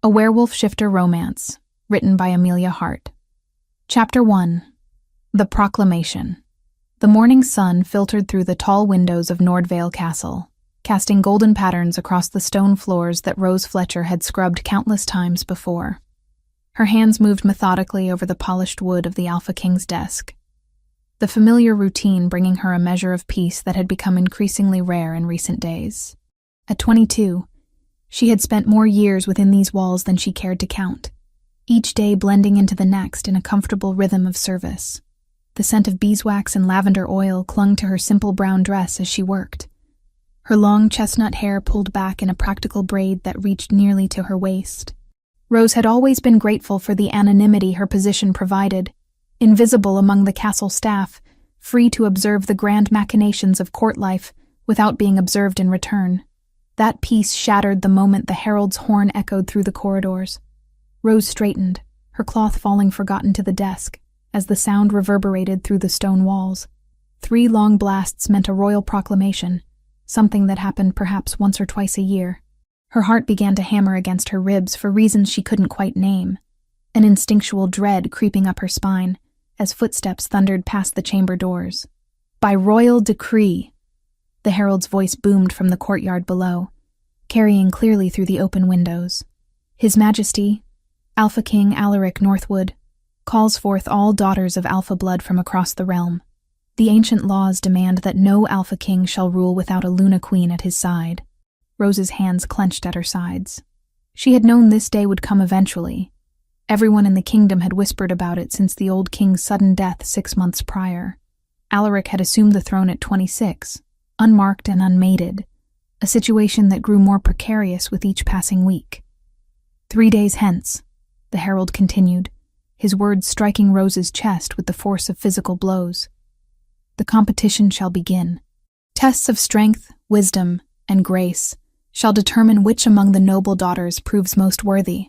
A Werewolf Shifter Romance, written by Amelia Hart. Chapter 1. The Proclamation. The morning sun filtered through the tall windows of Nordvale Castle, casting golden patterns across the stone floors that Rose Fletcher had scrubbed countless times before. Her hands moved methodically over the polished wood of the Alpha King's desk, the familiar routine bringing her a measure of peace that had become increasingly rare in recent days. At 22, she had spent more years within these walls than she cared to count, each day blending into the next in a comfortable rhythm of service. The scent of beeswax and lavender oil clung to her simple brown dress as she worked, her long chestnut hair pulled back in a practical braid that reached nearly to her waist. Rose had always been grateful for the anonymity her position provided, invisible among the castle staff, free to observe the grand machinations of court life without being observed in return. That peace shattered the moment the herald's horn echoed through the corridors. Rose straightened, her cloth falling forgotten to the desk, as the sound reverberated through the stone walls. 3 long blasts meant a royal proclamation, something that happened perhaps once or twice a year. Her heart began to hammer against her ribs for reasons she couldn't quite name, an instinctual dread creeping up her spine as footsteps thundered past the chamber doors. By royal decree, the herald's voice boomed from the courtyard below, carrying clearly through the open windows. His Majesty, Alpha King Alaric Northwood, calls forth all daughters of Alpha blood from across the realm. The ancient laws demand that no Alpha King shall rule without a Luna Queen at his side. Rose's hands clenched at her sides. She had known this day would come eventually. Everyone in the kingdom had whispered about it since the old king's sudden death 6 months prior. Alaric had assumed the throne at 26, unmarked and unmated, a situation that grew more precarious with each passing week. 3 days hence, the herald continued, his words striking Rose's chest with the force of physical blows. The competition shall begin. Tests of strength, wisdom, and grace shall determine which among the noble daughters proves most worthy.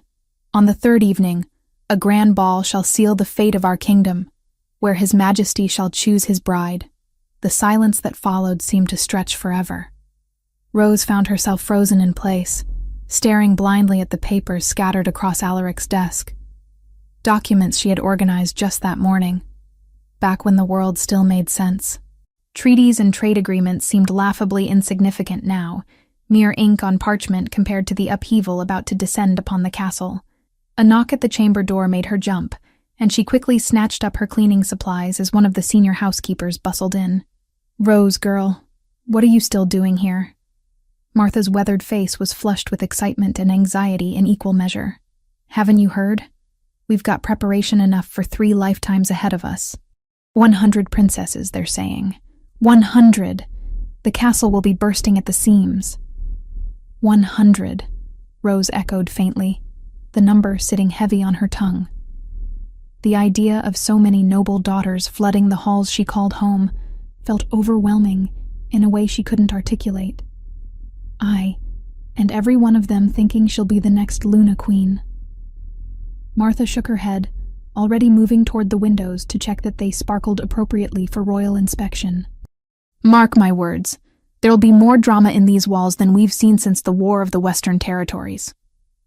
On the 3rd evening, a grand ball shall seal the fate of our kingdom, where His Majesty shall choose his bride. The silence that followed seemed to stretch forever. Rose found herself frozen in place, staring blindly at the papers scattered across Alaric's desk. Documents she had organized just that morning, back when the world still made sense. Treaties and trade agreements seemed laughably insignificant now, mere ink on parchment compared to the upheaval about to descend upon the castle. A knock at the chamber door made her jump, and she quickly snatched up her cleaning supplies as one of the senior housekeepers bustled in. "Rose, girl, what are you still doing here?" Martha's weathered face was flushed with excitement and anxiety in equal measure. "Haven't you heard? We've got preparation enough for 3 lifetimes ahead of us. 100 princesses, they're saying. 100! The castle will be bursting at the seams." 100, Rose echoed faintly, the number sitting heavy on her tongue. The idea of so many noble daughters flooding the halls she called home felt overwhelming in a way she couldn't articulate. Aye, and every one of them thinking she'll be the next Luna Queen. Martha shook her head, already moving toward the windows to check that they sparkled appropriately for royal inspection. "Mark my words, there'll be more drama in these walls than we've seen since the War of the Western Territories."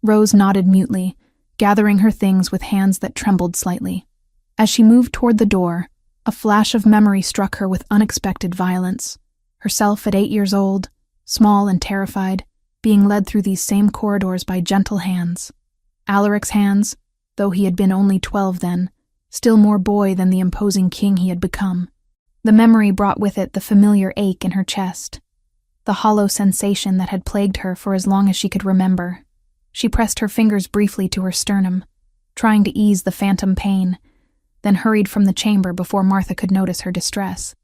Rose nodded mutely, gathering her things with hands that trembled slightly. As she moved toward the door, a flash of memory struck her with unexpected violence. Herself at 8 years old, small and terrified, being led through these same corridors by gentle hands. Alaric's hands, though he had been only 12 then, still more boy than the imposing king he had become. The memory brought with it the familiar ache in her chest, the hollow sensation that had plagued her for as long as she could remember. She pressed her fingers briefly to her sternum, trying to ease the phantom pain, then hurried from the chamber before Martha could notice her distress.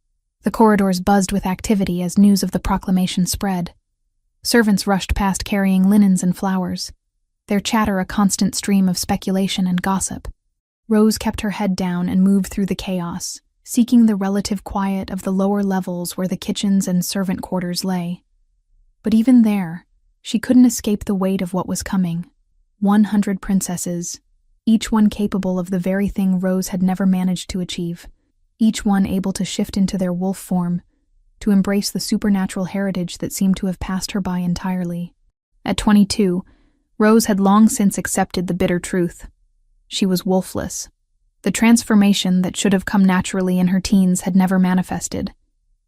The corridors buzzed with activity as news of the proclamation spread. Servants rushed past carrying linens and flowers, their chatter a constant stream of speculation and gossip. Rose kept her head down and moved through the chaos, seeking the relative quiet of the lower levels where the kitchens and servant quarters lay. But even there, she couldn't escape the weight of what was coming. 100 princesses, each one capable of the very thing Rose had never managed to achieve, each one able to shift into their wolf form, to embrace the supernatural heritage that seemed to have passed her by entirely. At 22, Rose had long since accepted the bitter truth. She was wolfless. The transformation that should have come naturally in her teens had never manifested,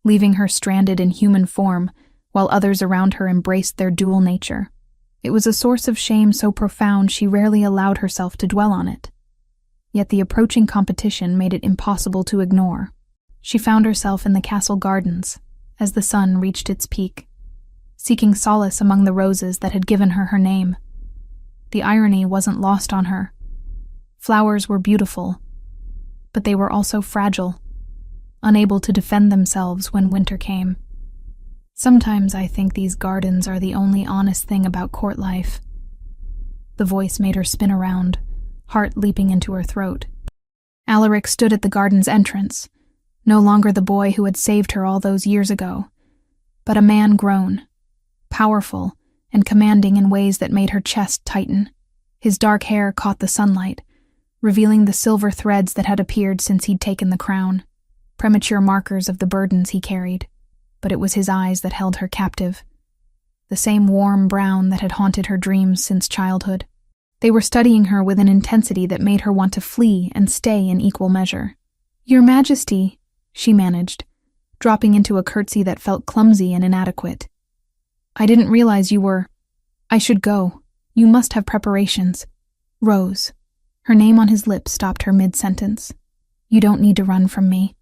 leaving her stranded in human form while others around her embraced their dual nature. It was a source of shame so profound she rarely allowed herself to dwell on it. Yet the approaching competition made it impossible to ignore. She found herself in the castle gardens as the sun reached its peak, seeking solace among the roses that had given her her name. The irony wasn't lost on her. Flowers were beautiful, but they were also fragile, unable to defend themselves when winter came. Sometimes I think these gardens are the only honest thing about court life. The voice made her spin around, heart leaping into her throat. Alaric stood at the garden's entrance, no longer the boy who had saved her all those years ago, but a man grown, powerful, and commanding in ways that made her chest tighten. His dark hair caught the sunlight, revealing the silver threads that had appeared since he'd taken the crown, premature markers of the burdens he carried. But it was his eyes that held her captive, the same warm brown that had haunted her dreams since childhood. They were studying her with an intensity that made her want to flee and stay in equal measure. "Your Majesty," she managed, dropping into a curtsy that felt clumsy and inadequate. "I didn't realize you were... I should go. You must have preparations." "Rose." Her name on his lips stopped her mid-sentence. "You don't need to run from me."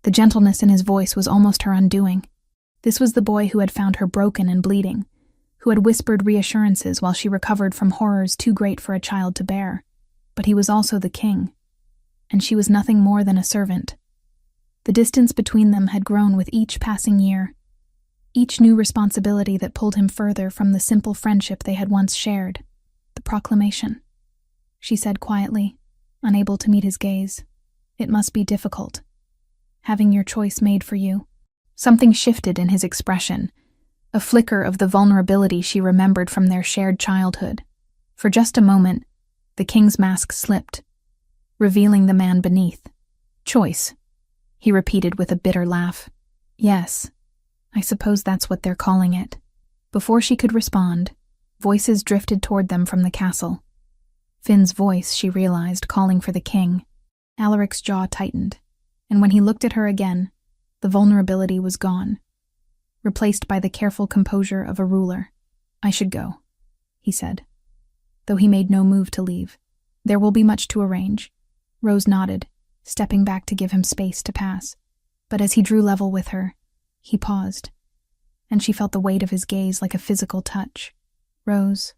The gentleness in his voice was almost her undoing. This was the boy who had found her broken and bleeding, who had whispered reassurances while she recovered from horrors too great for a child to bear. But he was also the king, and she was nothing more than a servant. The distance between them had grown with each passing year, each new responsibility that pulled him further from the simple friendship they had once shared. "The proclamation," she said quietly, unable to meet his gaze. "It must be difficult, having your choice made for you." Something shifted in his expression, a flicker of the vulnerability she remembered from their shared childhood. For just a moment, the king's mask slipped, revealing the man beneath. "Choice," he repeated with a bitter laugh. "Yes, I suppose that's what they're calling it." Before she could respond, voices drifted toward them from the castle. Finn's voice, she realized, calling for the king. Alaric's jaw tightened, and when he looked at her again, the vulnerability was gone, replaced by the careful composure of a ruler. "I should go," he said, though he made no move to leave. "There will be much to arrange." Rose nodded, stepping back to give him space to pass. But as he drew level with her, he paused, and she felt the weight of his gaze like a physical touch. "Rose,"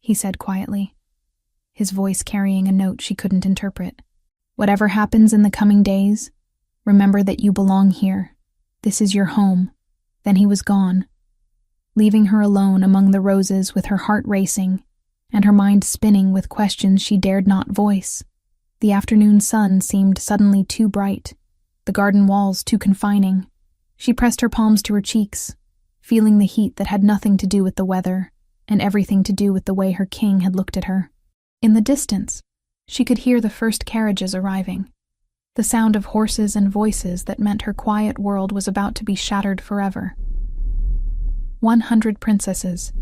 he said quietly, his voice carrying a note she couldn't interpret. "Whatever happens in the coming days, remember that you belong here. This is your home." Then he was gone, leaving her alone among the roses with her heart racing and her mind spinning with questions she dared not voice. The afternoon sun seemed suddenly too bright, the garden walls too confining. She pressed her palms to her cheeks, feeling the heat that had nothing to do with the weather and everything to do with the way her king had looked at her. In the distance, she could hear the first carriages arriving, the sound of horses and voices that meant her quiet world was about to be shattered forever. 100 princesses,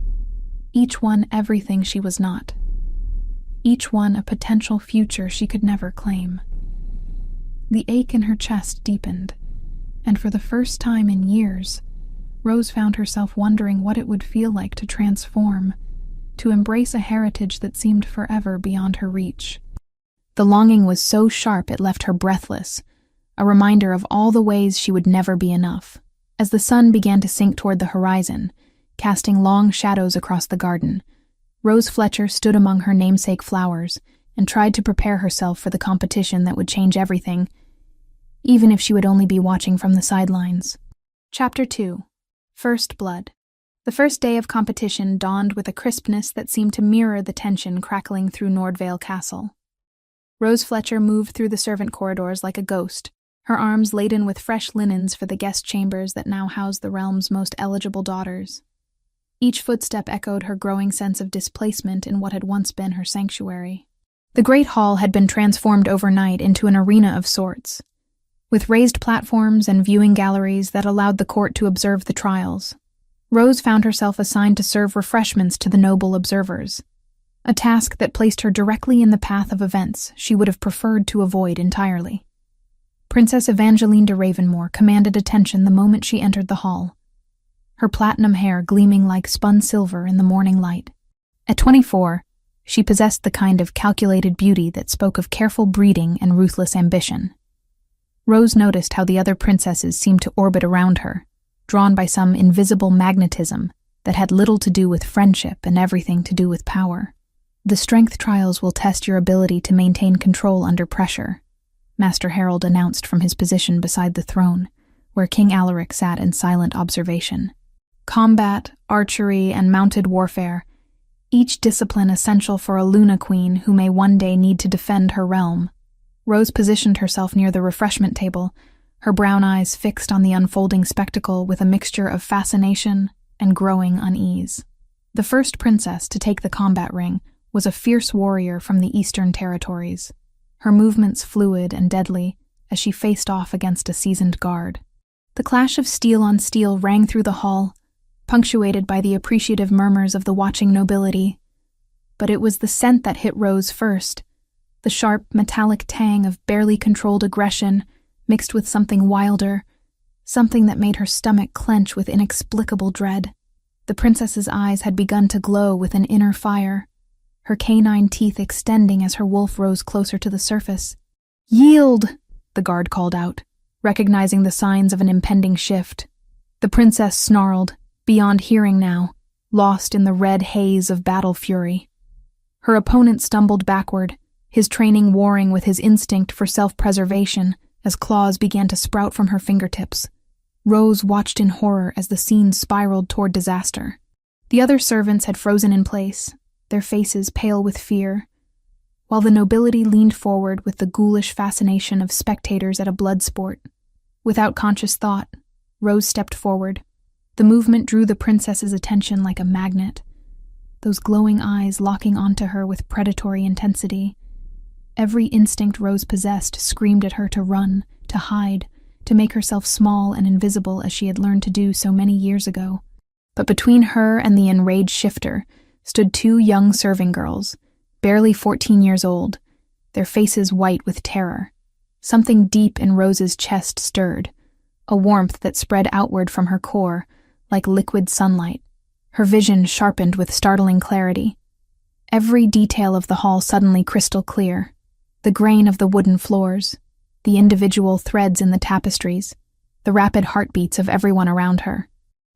each one everything she was not, each one a potential future she could never claim. The ache in her chest deepened, and for the first time in years, Rose found herself wondering what it would feel like to transform, to embrace a heritage that seemed forever beyond her reach. The longing was so sharp it left her breathless, a reminder of all the ways she would never be enough. As the sun began to sink toward the horizon, casting long shadows across the garden, Rose Fletcher stood among her namesake flowers and tried to prepare herself for the competition that would change everything, even if she would only be watching from the sidelines. Chapter 2. First Blood. The first day of competition dawned with a crispness that seemed to mirror the tension crackling through Nordvale Castle. Rose Fletcher moved through the servant corridors like a ghost, her arms laden with fresh linens for the guest chambers that now housed the realm's most eligible daughters. Each footstep echoed her growing sense of displacement in what had once been her sanctuary. The great hall had been transformed overnight into an arena of sorts, with raised platforms and viewing galleries that allowed the court to observe the trials. Rose found herself assigned to serve refreshments to the noble observers, a task that placed her directly in the path of events she would have preferred to avoid entirely. Princess Evangeline de Ravenmore commanded attention the moment she entered the hall, her platinum hair gleaming like spun silver in the morning light. At 24, she possessed the kind of calculated beauty that spoke of careful breeding and ruthless ambition. Rose noticed how the other princesses seemed to orbit around her, drawn by some invisible magnetism that had little to do with friendship and everything to do with power. "The strength trials will test your ability to maintain control under pressure," Master Harold announced from his position beside the throne, where King Alaric sat in silent observation. "Combat, archery, and mounted warfare, each discipline essential for a Luna Queen who may one day need to defend her realm." Rose positioned herself near the refreshment table, her brown eyes fixed on the unfolding spectacle with a mixture of fascination and growing unease. The first princess to take the combat ring was a fierce warrior from the Eastern Territories, her movements fluid and deadly as she faced off against a seasoned guard. The clash of steel on steel rang through the hall, punctuated by the appreciative murmurs of the watching nobility. But it was the scent that hit Rose first, the sharp, metallic tang of barely controlled aggression mixed with something wilder, something that made her stomach clench with inexplicable dread. The princess's eyes had begun to glow with an inner fire, her canine teeth extending as her wolf rose closer to the surface. "Yield!" the guard called out, recognizing the signs of an impending shift. The princess snarled, beyond hearing now, lost in the red haze of battle fury. Her opponent stumbled backward, his training warring with his instinct for self-preservation as claws began to sprout from her fingertips. Rose watched in horror as the scene spiraled toward disaster. The other servants had frozen in place, their faces pale with fear, while the nobility leaned forward with the ghoulish fascination of spectators at a blood sport. Without conscious thought, Rose stepped forward. The movement drew the princess's attention like a magnet, those glowing eyes locking onto her with predatory intensity. Every instinct Rose possessed screamed at her to run, to hide, to make herself small and invisible as she had learned to do so many years ago. But between her and the enraged shifter stood two young serving girls, barely 14 years old, their faces white with terror. Something deep in Rose's chest stirred, a warmth that spread outward from her core, like liquid sunlight. Her vision sharpened with startling clarity. Every detail of the hall suddenly crystal clear. The grain of the wooden floors, the individual threads in the tapestries, the rapid heartbeats of everyone around her.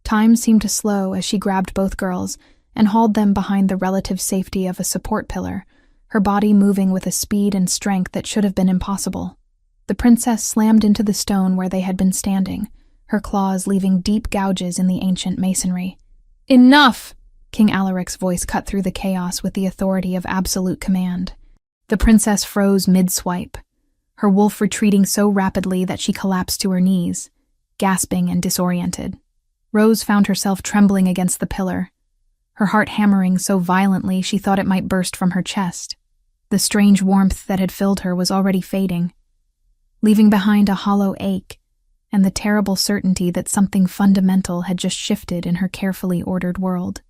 Time seemed to slow as she grabbed both girls and hauled them behind the relative safety of a support pillar, her body moving with a speed and strength that should have been impossible. The princess slammed into the stone where they had been standing, her claws leaving deep gouges in the ancient masonry. "Enough!" King Alaric's voice cut through the chaos with the authority of absolute command. The princess froze mid-swipe, her wolf retreating so rapidly that she collapsed to her knees, gasping and disoriented. Rose found herself trembling against the pillar, her heart hammering so violently she thought it might burst from her chest. The strange warmth that had filled her was already fading, leaving behind a hollow ache and the terrible certainty that something fundamental had just shifted in her carefully ordered world.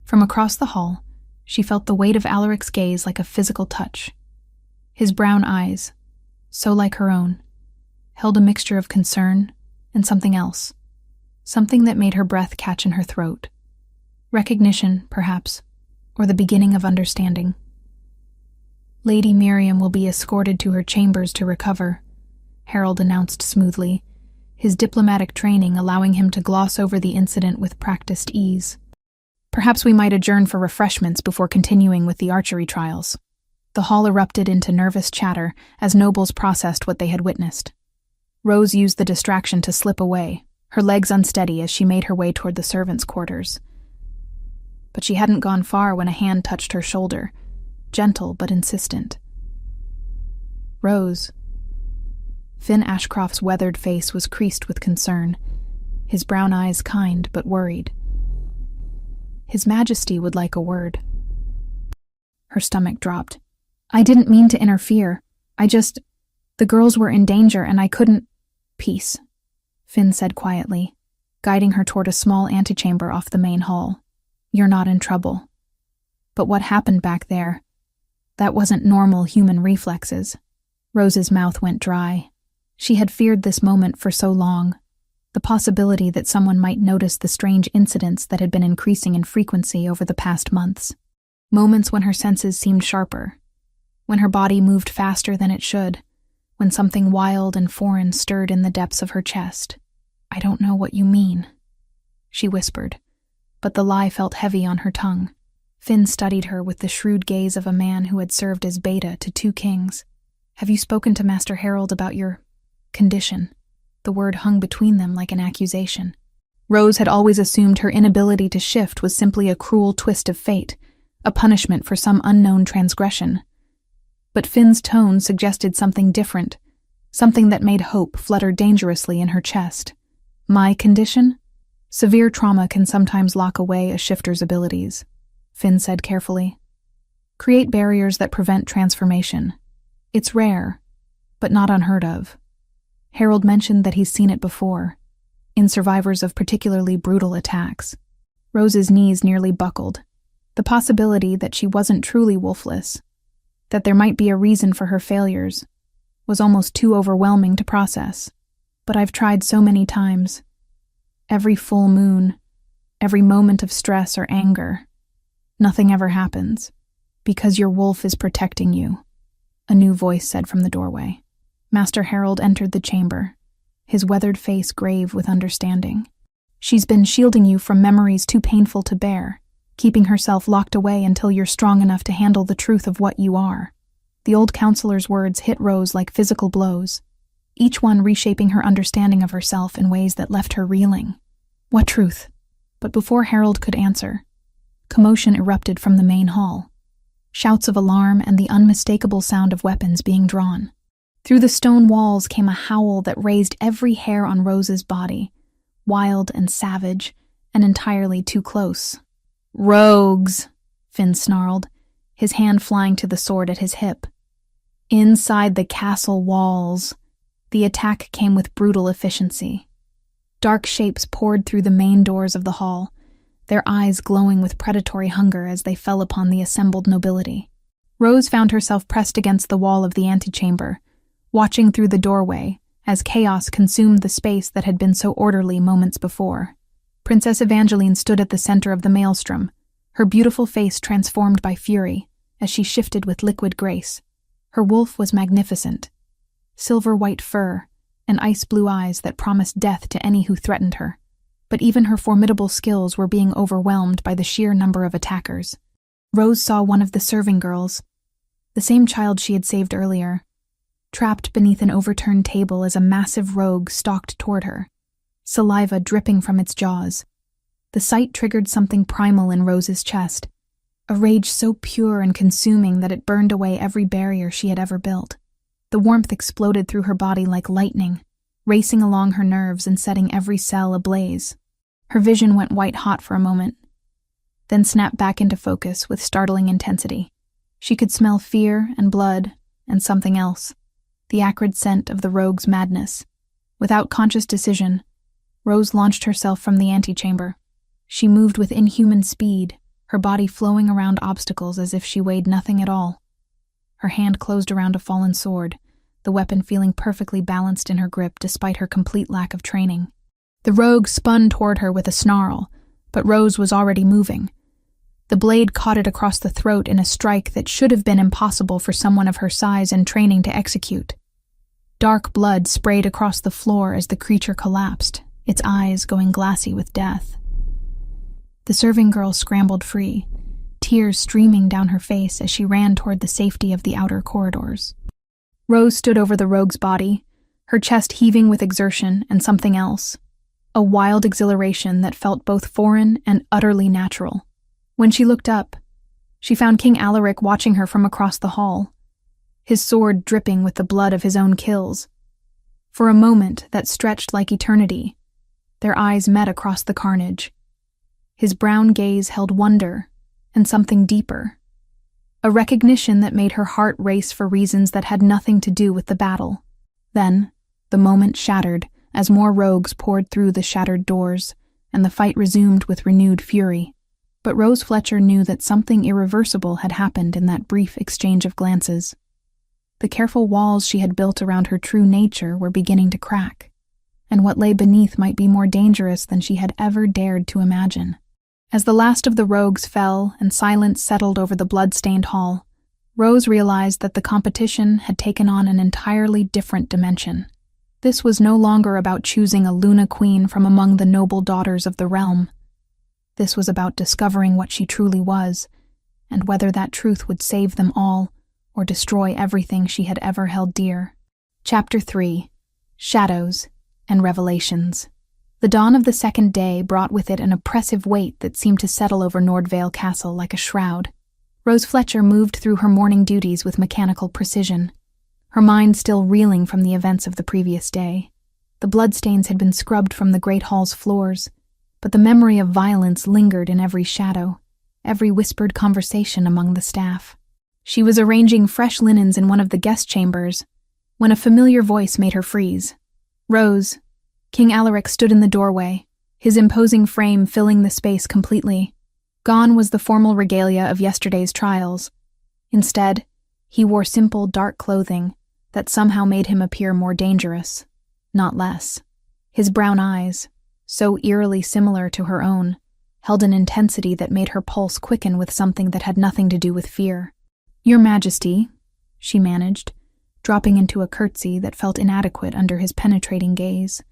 From across the hall, she felt the weight of Alaric's gaze like a physical touch. His brown eyes, so like her own, held a mixture of concern and something else, something that made her breath catch in her throat. Recognition, perhaps, or the beginning of understanding. "Lady Miriam will be escorted to her chambers to recover," Harold announced smoothly, his diplomatic training allowing him to gloss over the incident with practiced ease. "Perhaps we might adjourn for refreshments before continuing with the archery trials." The hall erupted into nervous chatter as nobles processed what they had witnessed. Rose used the distraction to slip away, her legs unsteady as she made her way toward the servants' quarters. But she hadn't gone far when a hand touched her shoulder, gentle but insistent. "Rose." Finn Ashcroft's weathered face was creased with concern, his brown eyes kind but worried. "His Majesty would like a word." Her stomach dropped. "I didn't mean to interfere. The girls were in danger and I couldn't—" "Peace," Finn said quietly, guiding her toward a small antechamber off the main hall. "You're not in trouble." But what happened back there? That wasn't normal human reflexes. Rose's mouth went dry. She had feared this moment for so long. The possibility that someone might notice the strange incidents that had been increasing in frequency over the past months. Moments when her senses seemed sharper. When her body moved faster than it should. When something wild and foreign stirred in the depths of her chest. "I don't know what you mean," she whispered, but the lie felt heavy on her tongue. Finn studied her with the shrewd gaze of a man who had served as beta to 2 kings. "Have you spoken to Master Harold about your condition?" The word hung between them like an accusation. Rose had always assumed her inability to shift was simply a cruel twist of fate, a punishment for some unknown transgression. But Finn's tone suggested something different, something that made hope flutter dangerously in her chest. "My condition? Severe trauma can sometimes lock away a shifter's abilities," Finn said carefully. "Create barriers that prevent transformation. It's rare, but not unheard of. Harold mentioned that he's seen it before, in survivors of particularly brutal attacks." Rose's knees nearly buckled. The possibility that she wasn't truly wolfless, that there might be a reason for her failures, was almost too overwhelming to process. "But I've tried so many times. Every full moon, every moment of stress or anger. Nothing ever happens, because your wolf is protecting you," a new voice said from the doorway. Master Harold entered the chamber, his weathered face grave with understanding. "She's been shielding you from memories too painful to bear, keeping herself locked away until you're strong enough to handle the truth of what you are." The old counselor's words hit Rose like physical blows, each one reshaping her understanding of herself in ways that left her reeling. What truth? But before Harold could answer, commotion erupted from the main hall. Shouts of alarm and the unmistakable sound of weapons being drawn. Through the stone walls came a howl that raised every hair on Rose's body, wild and savage, and entirely too close. "Rogues!" Finn snarled, his hand flying to the sword at his hip. Inside the castle walls, the attack came with brutal efficiency. Dark shapes poured through the main doors of the hall, their eyes glowing with predatory hunger as they fell upon the assembled nobility. Rose found herself pressed against the wall of the antechamber, watching through the doorway as chaos consumed the space that had been so orderly moments before. Princess Evangeline stood at the center of the maelstrom, her beautiful face transformed by fury as she shifted with liquid grace. Her wolf was magnificent. Silver-white fur and ice-blue eyes that promised death to any who threatened her. But even her formidable skills were being overwhelmed by the sheer number of attackers. Rose saw one of the serving girls, the same child she had saved earlier, trapped beneath an overturned table as a massive rogue stalked toward her, saliva dripping from its jaws. The sight triggered something primal in Rose's chest, a rage so pure and consuming that it burned away every barrier she had ever built. The warmth exploded through her body like lightning, racing along her nerves and setting every cell ablaze. Her vision went white-hot for a moment, then snapped back into focus with startling intensity. She could smell fear and blood and something else, the acrid scent of the rogue's madness. Without conscious decision, Rose launched herself from the antechamber. She moved with inhuman speed, her body flowing around obstacles as if she weighed nothing at all. Her hand closed around a fallen sword, the weapon feeling perfectly balanced in her grip despite her complete lack of training. The rogue spun toward her with a snarl, but Rose was already moving. The blade caught it across the throat in a strike that should have been impossible for someone of her size and training to execute. Dark blood sprayed across the floor as the creature collapsed, its eyes going glassy with death. The serving girl scrambled free, tears streaming down her face as she ran toward the safety of the outer corridors. Rose stood over the rogue's body, her chest heaving with exertion and something else, a wild exhilaration that felt both foreign and utterly natural. When she looked up, she found King Alaric watching her from across the hall, his sword dripping with the blood of his own kills. For a moment that stretched like eternity, their eyes met across the carnage. His brown gaze held wonder and something deeper, a recognition that made her heart race for reasons that had nothing to do with the battle. Then, the moment shattered as more rogues poured through the shattered doors, and the fight resumed with renewed fury. But Rose Fletcher knew that something irreversible had happened in that brief exchange of glances. The careful walls she had built around her true nature were beginning to crack, and what lay beneath might be more dangerous than she had ever dared to imagine. As the last of the rogues fell and silence settled over the blood-stained hall, Rose realized that the competition had taken on an entirely different dimension. This was no longer about choosing a Luna Queen from among the noble daughters of the realm. This was about discovering what she truly was, and whether that truth would save them all or destroy everything she had ever held dear. Chapter 3. Shadows and Revelations. The dawn of the second day brought with it an oppressive weight that seemed to settle over Nordvale Castle like a shroud. Rose Fletcher moved through her morning duties with mechanical precision, her mind still reeling from the events of the previous day. The bloodstains had been scrubbed from the great hall's floors, but the memory of violence lingered in every shadow, every whispered conversation among the staff. She was arranging fresh linens in one of the guest chambers when a familiar voice made her freeze. "Rose." King Alaric stood in the doorway, his imposing frame filling the space completely. Gone was the formal regalia of yesterday's trials. Instead, he wore simple, dark clothing that somehow made him appear more dangerous, not less. His brown eyes, so eerily similar to her own, held an intensity that made her pulse quicken with something that had nothing to do with fear. "Your Majesty," she managed, dropping into a curtsy that felt inadequate under his penetrating gaze.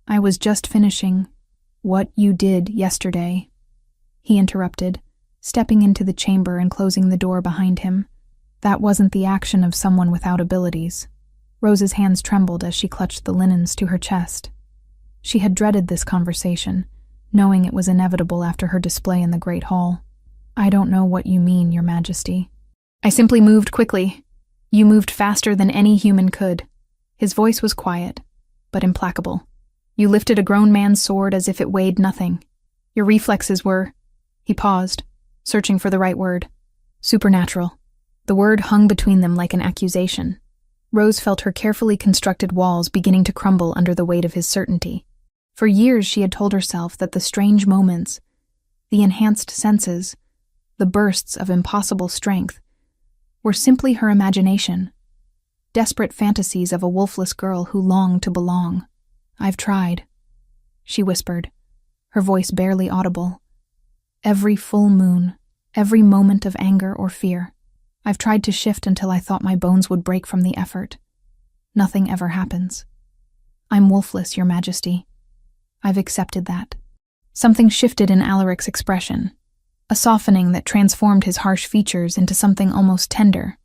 "I was just finishing what you did yesterday," he interrupted, stepping into the chamber and closing the door behind him. That wasn't the action of someone without abilities. Rose's hands trembled as she clutched the linens to her chest. She had dreaded this conversation, knowing it was inevitable after her display in the Great Hall. "I don't know what you mean, Your Majesty." "I simply moved quickly. You moved faster than any human could." His voice was quiet, but implacable. "You lifted a grown man's sword as if it weighed nothing. Your reflexes were—" He paused, searching for the right word. "Supernatural." The word hung between them like an accusation. Rose felt her carefully constructed walls beginning to crumble under the weight of his certainty. For years she had told herself that the strange moments, the enhanced senses, the bursts of impossible strength, were simply her imagination, desperate fantasies of a wolfless girl who longed to belong. "I've tried," she whispered, her voice barely audible. "Every full moon, every moment of anger or fear. I've tried to shift until I thought my bones would break from the effort. Nothing ever happens. I'm wolfless, Your Majesty. I've accepted that." Something shifted in Alaric's expression, a softening that transformed his harsh features into something almost tender.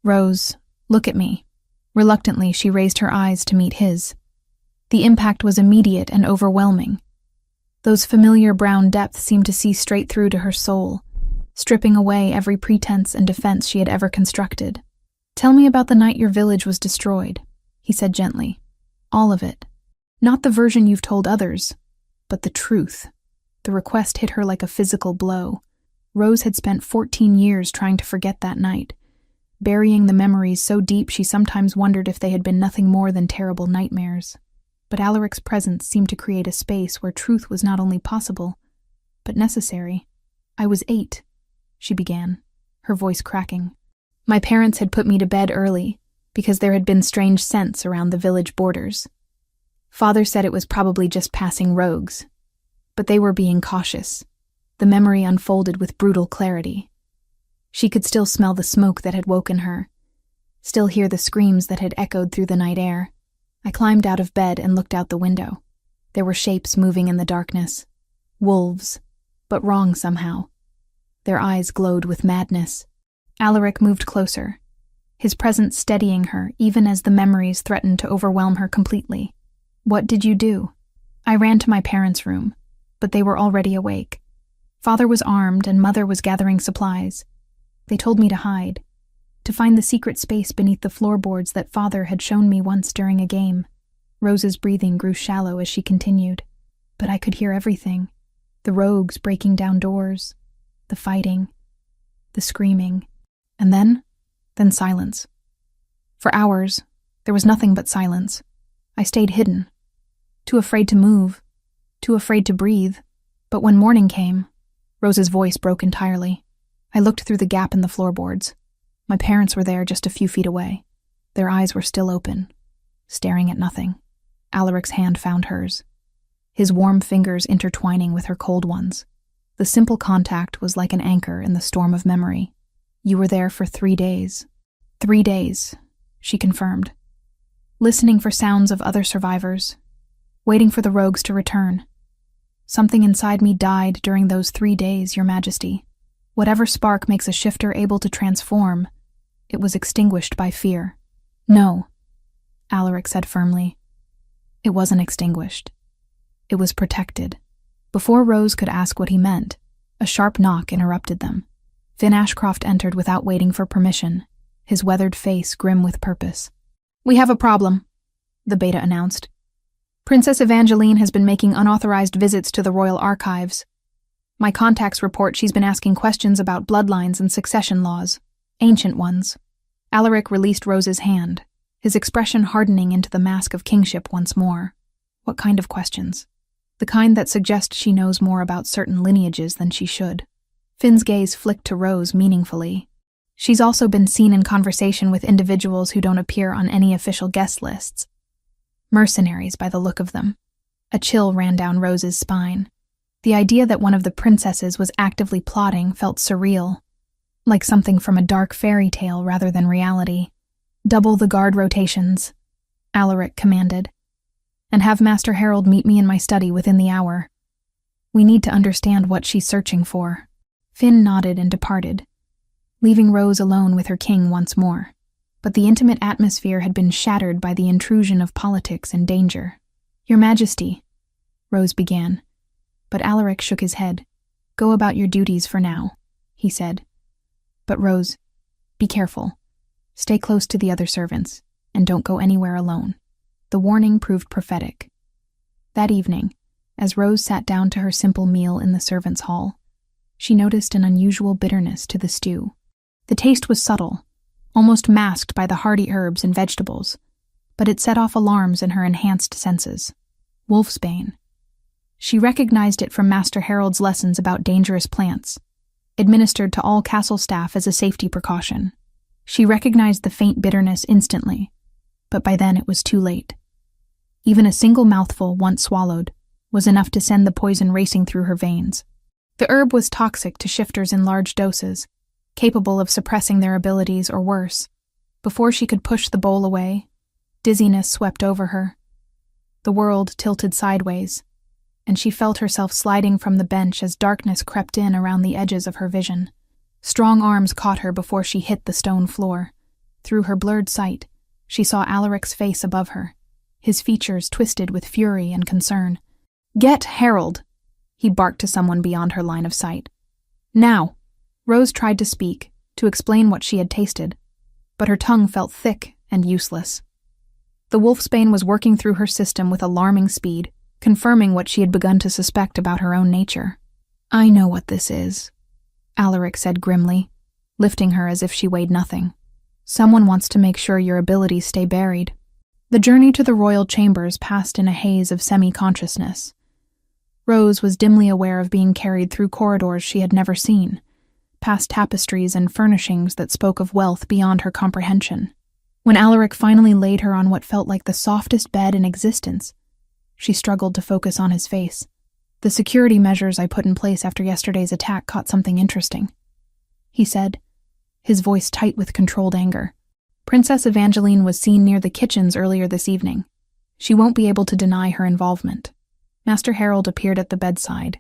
"Rose, look at me." Reluctantly, she raised her eyes to meet his. The impact was immediate and overwhelming. Those familiar brown depths seemed to see straight through to her soul, stripping away every pretense and defense she had ever constructed. "Tell me about the night your village was destroyed," he said gently. "All of it. Not the version you've told others, but the truth." The request hit her like a physical blow. Rose had spent 14 years trying to forget that night, burying the memories so deep she sometimes wondered if they had been nothing more than terrible nightmares. But Alaric's presence seemed to create a space where truth was not only possible, but necessary. "I was 8, she began, her voice cracking. "My parents had put me to bed early because there had been strange scents around the village borders. Father said it was probably just passing rogues, but they were being cautious." The memory unfolded with brutal clarity. She could still smell the smoke that had woken her, still hear the screams that had echoed through the night air. I climbed out of bed and looked out the window. There were shapes moving in the darkness. Wolves, but wrong somehow. Their eyes glowed with madness. Alaric moved closer, his presence steadying her even as the memories threatened to overwhelm her completely. "What did you do?" "I ran to my parents' room, but they were already awake. Father was armed and Mother was gathering supplies. They told me to hide, to find the secret space beneath the floorboards that Father had shown me once during a game." Rose's breathing grew shallow as she continued. "But I could hear everything. The rogues breaking down doors, the fighting, the screaming, and then silence. For hours, there was nothing but silence. I stayed hidden, too afraid to move, too afraid to breathe. But when morning came, Rose's voice broke entirely. I looked through the gap in the floorboards. My parents were there just a few feet away. Their eyes were still open, staring at nothing. Alaric's hand found hers, his warm fingers intertwining with her cold ones. The simple contact was like an anchor in the storm of memory. You were there for 3 days. 3 days, she confirmed. Listening for sounds of other survivors, waiting for the rogues to return. Something inside me died during those 3 days, Your Majesty. Whatever spark makes a shifter able to transform, it was extinguished by fear. No, Alaric said firmly. It wasn't extinguished. It was protected. Before Rose could ask what he meant, a sharp knock interrupted them. Finn Ashcroft entered without waiting for permission, his weathered face grim with purpose. "We have a problem," the beta announced. "Princess Evangeline has been making unauthorized visits to the royal archives. My contacts report she's been asking questions about bloodlines and succession laws, ancient ones." Alaric released Rose's hand, his expression hardening into the mask of kingship once more. What kind of questions? The kind that suggest she knows more about certain lineages than she should. Finn's gaze flicked to Rose meaningfully. She's also been seen in conversation with individuals who don't appear on any official guest lists. Mercenaries by the look of them. A chill ran down Rose's spine. The idea that one of the princesses was actively plotting felt surreal, like something from a dark fairy tale rather than reality. "Double the guard rotations," Alaric commanded, "and have Master Harold meet me in my study within the hour. We need to understand what she's searching for." Finn nodded and departed, leaving Rose alone with her king once more. But the intimate atmosphere had been shattered by the intrusion of politics and danger. "Your Majesty," Rose began, but Alaric shook his head. "Go about your duties for now," he said. "But Rose, be careful. Stay close to the other servants, and don't go anywhere alone." The warning proved prophetic. That evening, as Rose sat down to her simple meal in the servants' hall, she noticed an unusual bitterness to the stew. The taste was subtle, almost masked by the hearty herbs and vegetables, but it set off alarms in her enhanced senses. Wolfsbane. She recognized it from Master Harold's lessons about dangerous plants, administered to all castle staff as a safety precaution. She recognized the faint bitterness instantly, but by then it was too late. Even a single mouthful, once swallowed, was enough to send the poison racing through her veins. The herb was toxic to shifters in large doses, capable of suppressing their abilities or worse. Before she could push the bowl away, dizziness swept over her. The world tilted sideways, and she felt herself sliding from the bench as darkness crept in around the edges of her vision. Strong arms caught her before she hit the stone floor. Through her blurred sight, she saw Alaric's face above her, his features twisted with fury and concern. "Get Harold!" he barked to someone beyond her line of sight. "Now!" Rose tried to speak, to explain what she had tasted, but her tongue felt thick and useless. The wolfsbane was working through her system with alarming speed, confirming what she had begun to suspect about her own nature. "I know what this is," Alaric said grimly, lifting her as if she weighed nothing. "Someone wants to make sure your abilities stay buried." The journey to the royal chambers passed in a haze of semi-consciousness. Rose was dimly aware of being carried through corridors she had never seen, past tapestries and furnishings that spoke of wealth beyond her comprehension. When Alaric finally laid her on what felt like the softest bed in existence, she struggled to focus on his face. "The security measures I put in place after yesterday's attack caught something interesting," he said, his voice tight with controlled anger. "Princess Evangeline was seen near the kitchens earlier this evening. She won't be able to deny her involvement." Master Harold appeared at the bedside,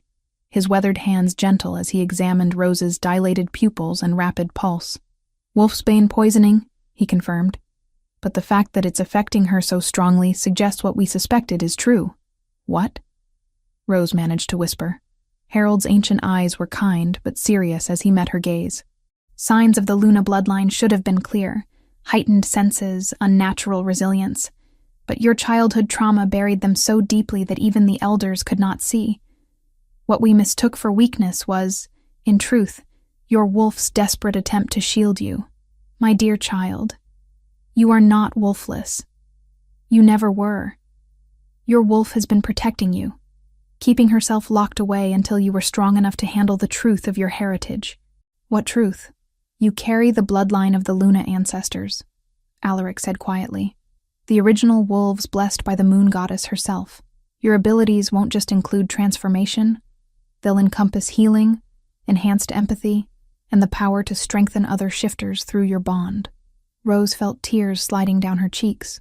his weathered hands gentle as he examined Rose's dilated pupils and rapid pulse. "Wolfsbane poisoning," he confirmed, "but the fact that it's affecting her so strongly suggests what we suspected is true." "What?" Rose managed to whisper. Harold's ancient eyes were kind but serious as he met her gaze. Signs of the Luna bloodline should have been clear: heightened senses, unnatural resilience. But your childhood trauma buried them so deeply that even the elders could not see. What we mistook for weakness was, in truth, your wolf's desperate attempt to shield you. My dear child, you are not wolfless. You never were. Your wolf has been protecting you. keeping herself locked away until you were strong enough to handle the truth of your heritage. What truth? You carry the bloodline of the Luna ancestors, Alaric said quietly. The original wolves blessed by the moon goddess herself. Your abilities won't just include transformation. They'll encompass healing, enhanced empathy, and the power to strengthen other shifters through your bond. Rose felt tears sliding down her cheeks.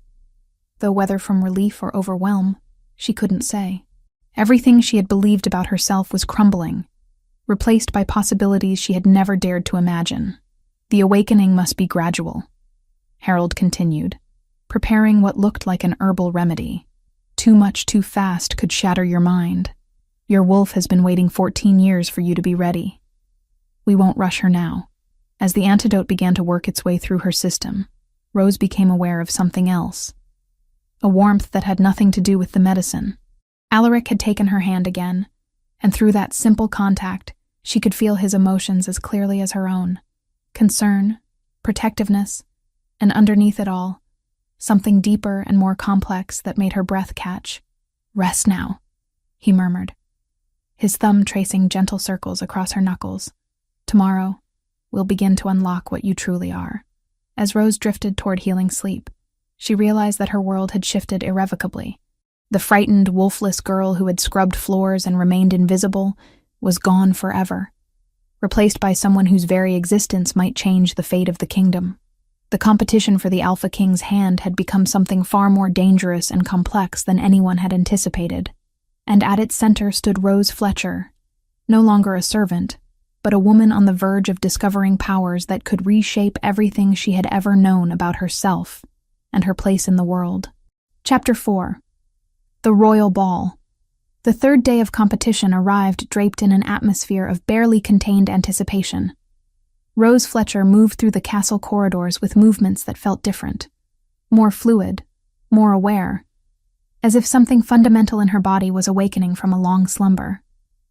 Though whether from relief or overwhelm, she couldn't say. Everything she had believed about herself was crumbling, replaced by possibilities she had never dared to imagine. The awakening must be gradual, Harold continued, preparing what looked like an herbal remedy. Too much too fast could shatter your mind. Your wolf has been waiting 14 years for you to be ready. We won't rush her now. As the antidote began to work its way through her system, Rose became aware of something else. A warmth that had nothing to do with the medicine. Alaric had taken her hand again, and through that simple contact, she could feel his emotions as clearly as her own. Concern, protectiveness, and underneath it all, something deeper and more complex that made her breath catch. "Rest now," he murmured, his thumb tracing gentle circles across her knuckles. "Tomorrow, we'll begin to unlock what you truly are." As Rose drifted toward healing sleep, she realized that her world had shifted irrevocably. The frightened, wolfless girl who had scrubbed floors and remained invisible was gone forever, replaced by someone whose very existence might change the fate of the kingdom. The competition for the Alpha King's hand had become something far more dangerous and complex than anyone had anticipated. And at its center stood Rose Fletcher, no longer a servant, but a woman on the verge of discovering powers that could reshape everything she had ever known about herself and her place in the world. Chapter 4. The Royal Ball. The third day of competition arrived draped in an atmosphere of barely contained anticipation. Rose Fletcher moved through the castle corridors with movements that felt different, more fluid, more aware, as if something fundamental in her body was awakening from a long slumber.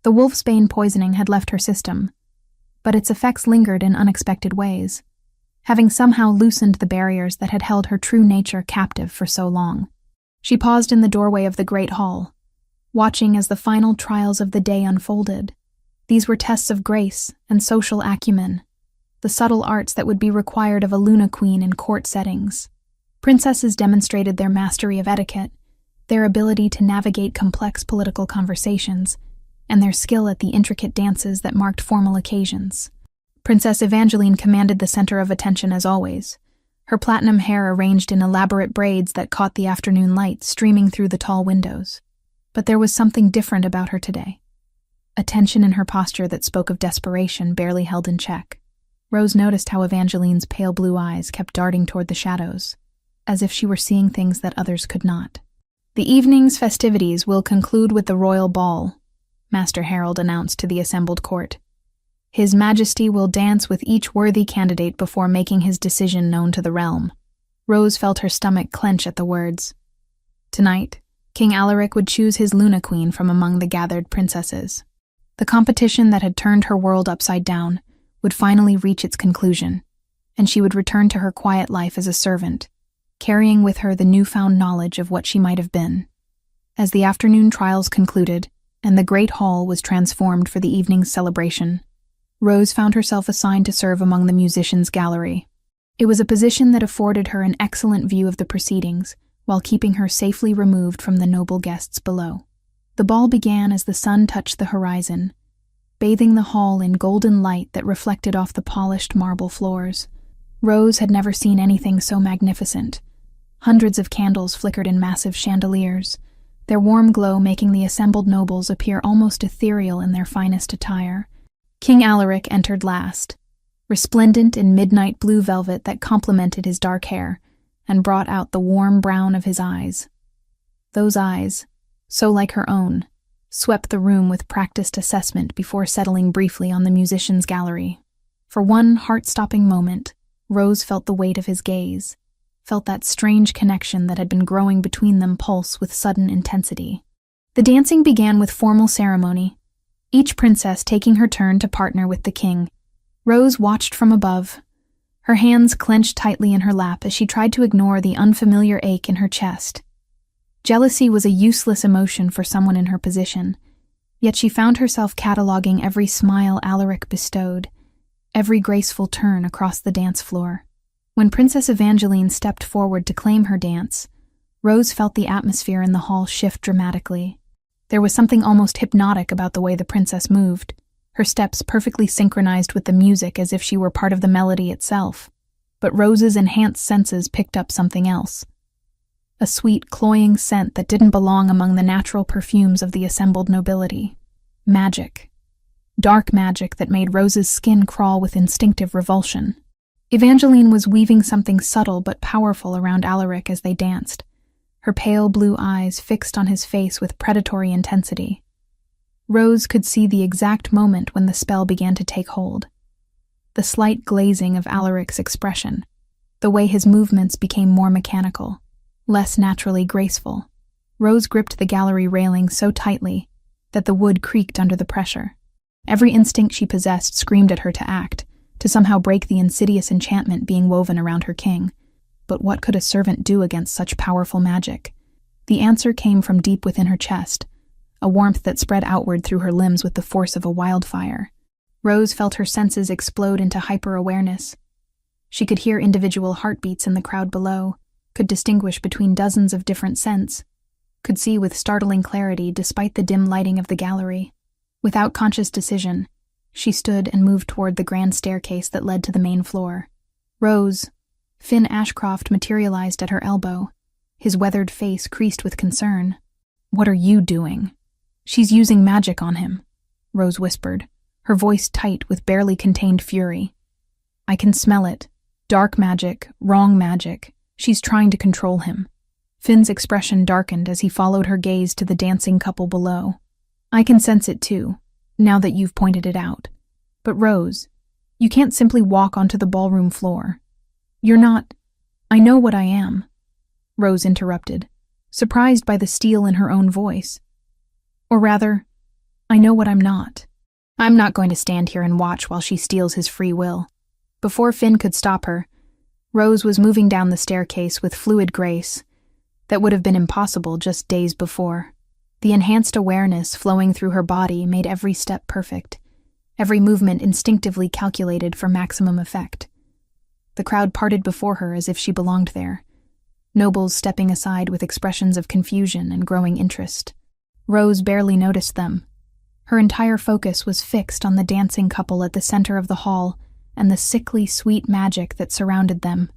The wolfsbane poisoning had left her system, but its effects lingered in unexpected ways, having somehow loosened the barriers that had held her true nature captive for so long. She paused in the doorway of the great hall, watching as the final trials of the day unfolded. These were tests of grace and social acumen, the subtle arts that would be required of a Luna Queen in court settings. Princesses demonstrated their mastery of etiquette, their ability to navigate complex political conversations, and their skill at the intricate dances that marked formal occasions. Princess Evangeline commanded the center of attention as always, her platinum hair arranged in elaborate braids that caught the afternoon light streaming through the tall windows. But there was something different about her today. A tension in her posture that spoke of desperation barely held in check. Rose noticed how Evangeline's pale blue eyes kept darting toward the shadows, as if she were seeing things that others could not. "The evening's festivities will conclude with the royal ball," Master Harold announced to the assembled court. "His Majesty will dance with each worthy candidate before making his decision known to the realm." Rose felt her stomach clench at the words. Tonight, King Alaric would choose his Luna Queen from among the gathered princesses. The competition that had turned her world upside down would finally reach its conclusion, and she would return to her quiet life as a servant, carrying with her the newfound knowledge of what she might have been. As the afternoon trials concluded, and the great hall was transformed for the evening's celebration, Rose found herself assigned to serve among the musicians' gallery. It was a position that afforded her an excellent view of the proceedings, while keeping her safely removed from the noble guests below. The ball began as the sun touched the horizon, bathing the hall in golden light that reflected off the polished marble floors. Rose had never seen anything so magnificent. Hundreds of candles flickered in massive chandeliers, their warm glow making the assembled nobles appear almost ethereal in their finest attire. King Alaric entered last, resplendent in midnight blue velvet that complemented his dark hair and brought out the warm brown of his eyes. Those eyes, so like her own, swept the room with practiced assessment before settling briefly on the musicians' gallery. For one heart-stopping moment, Rose felt the weight of his gaze, felt that strange connection that had been growing between them pulse with sudden intensity. The dancing began with formal ceremony, each princess taking her turn to partner with the king. Rose watched from above, her hands clenched tightly in her lap as she tried to ignore the unfamiliar ache in her chest. Jealousy was a useless emotion for someone in her position, Yet she found herself cataloging every smile Alaric bestowed, every graceful turn across the dance floor. When Princess Evangeline stepped forward to claim her dance, Rose felt the atmosphere in the hall shift dramatically. There was something almost hypnotic about the way the princess moved, her steps perfectly synchronized with the music as if she were part of the melody itself. But Rose's enhanced senses picked up something else. A sweet, cloying scent that didn't belong among the natural perfumes of the assembled nobility. Magic. Dark magic that made Rose's skin crawl with instinctive revulsion. Evangeline was weaving something subtle but powerful around Alaric as they danced, her pale blue eyes fixed on his face with predatory intensity. Rose could see the exact moment when the spell began to take hold. The slight glazing of Alaric's expression, the way his movements became more mechanical, less naturally graceful. Rose gripped the gallery railing so tightly that the wood creaked under the pressure. Every instinct she possessed screamed at her to act, to somehow break the insidious enchantment being woven around her king. But what could a servant do against such powerful magic? The answer came from deep within her chest, a warmth that spread outward through her limbs with the force of a wildfire. Rose felt her senses explode into hyper-awareness. She could hear individual heartbeats in the crowd below, could distinguish between dozens of different scents, could see with startling clarity despite the dim lighting of the gallery. Without conscious decision, she stood and moved toward the grand staircase that led to the main floor. Rose, Finn Ashcroft materialized at her elbow, his weathered face creased with concern. "What are you doing?" "She's using magic on him," Rose whispered, her voice tight with barely contained fury. "I can smell it. Dark magic, wrong magic. She's trying to control him." Finn's expression darkened as he followed her gaze to the dancing couple below. "I can sense it too, now that you've pointed it out. But Rose, you can't simply walk onto the ballroom floor. You're not—" "I know what I am," Rose interrupted, surprised by the steel in her own voice. "Or rather, I know what I'm not. I'm not going to stand here and watch while she steals his free will." Before Finn could stop her, Rose was moving down the staircase with fluid grace that would have been impossible just days before. The enhanced awareness flowing through her body made every step perfect, every movement instinctively calculated for maximum effect. The crowd parted before her as if she belonged there, nobles stepping aside with expressions of confusion and growing interest. Rose barely noticed them. Her entire focus was fixed on the dancing couple at the center of the hall and the sickly sweet magic that surrounded them.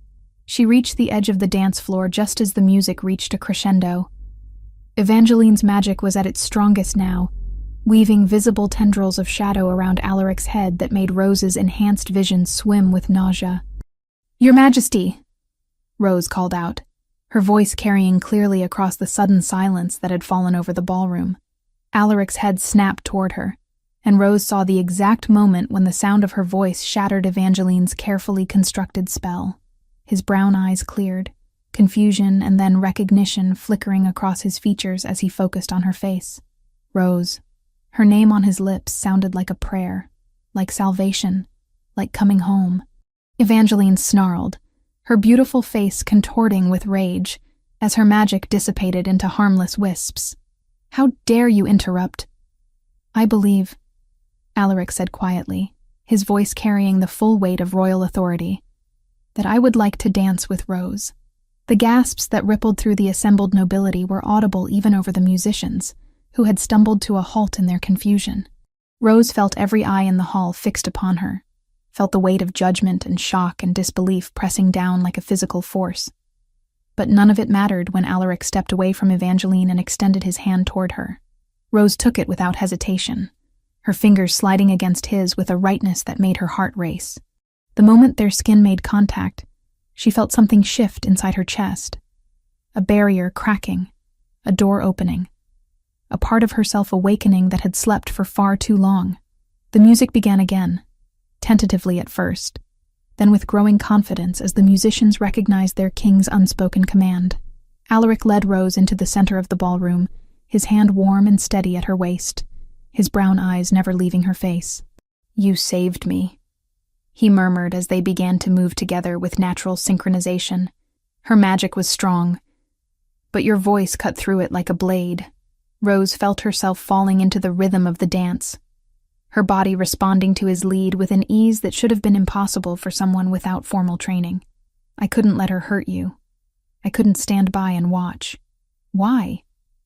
She reached the edge of the dance floor just as the music reached a crescendo. Evangeline's magic was at its strongest now, weaving visible tendrils of shadow around Alaric's head that made Rose's enhanced vision swim with nausea. "Your Majesty!" Rose called out, her voice carrying clearly across the sudden silence that had fallen over the ballroom. Alaric's head snapped toward her, and Rose saw the exact moment when the sound of her voice shattered Evangeline's carefully constructed spell. His brown eyes cleared, confusion and then recognition flickering across his features as he focused on her face. Rose. Her name on his lips sounded like a prayer, like salvation, like coming home. Evangeline snarled, her beautiful face contorting with rage as her magic dissipated into harmless wisps. "How dare you interrupt?" "I believe," Alaric said quietly, his voice carrying the full weight of royal authority, "that I would like to dance with Rose." The gasps that rippled through the assembled nobility were audible even over the musicians, who had stumbled to a halt in their confusion. Rose felt every eye in the hall fixed upon her, felt the weight of judgment and shock and disbelief pressing down like a physical force. But none of it mattered when Alaric stepped away from Evangeline and extended his hand toward her. Rose took it without hesitation, her fingers sliding against his with a rightness that made her heart race. The moment their skin made contact, she felt something shift inside her chest. A barrier cracking, a door opening, a part of herself awakening that had slept for far too long. The music began again, tentatively at first, then with growing confidence as the musicians recognized their king's unspoken command. Alaric led Rose into the center of the ballroom, his hand warm and steady at her waist, his brown eyes never leaving her face. "You saved me," he murmured as they began to move together with natural synchronization. Her magic was strong, but your voice cut through it like a blade. Rose felt herself falling into the rhythm of the dance, her body responding to his lead with an ease that should have been impossible for someone without formal training. I couldn't let her hurt you. I couldn't stand by and watch. Why?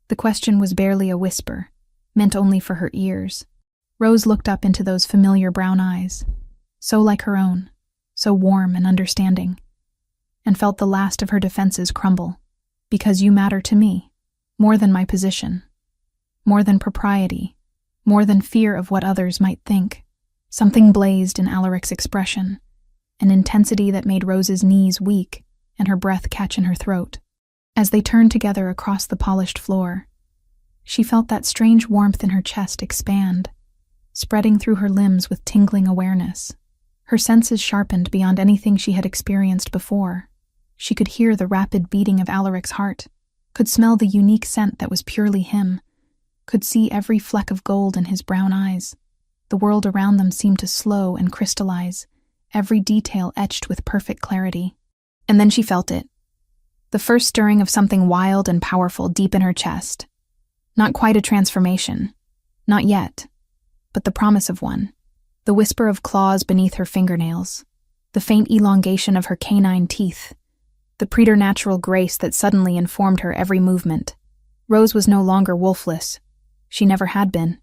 The question was barely a whisper, meant only for her ears. Rose looked up into those familiar brown eyes, so like her own, so warm and understanding, and felt the last of her defenses crumble. Because you matter to me, more than my position, more than propriety, more than fear of what others might think. Something blazed in Alaric's expression, an intensity that made Rose's knees weak and her breath catch in her throat. As they turned together across the polished floor, she felt that strange warmth in her chest expand, spreading through her limbs with tingling awareness. Her senses sharpened beyond anything she had experienced before. She could hear the rapid beating of Alaric's heart, could smell the unique scent that was purely him, could see every fleck of gold in his brown eyes. The world around them seemed to slow and crystallize, every detail etched with perfect clarity. And then she felt it. The first stirring of something wild and powerful deep in her chest. Not quite a transformation. Not yet. But the promise of one. The whisper of claws beneath her fingernails. The faint elongation of her canine teeth. The preternatural grace that suddenly informed her every movement. Rose was no longer wolfless. She never had been.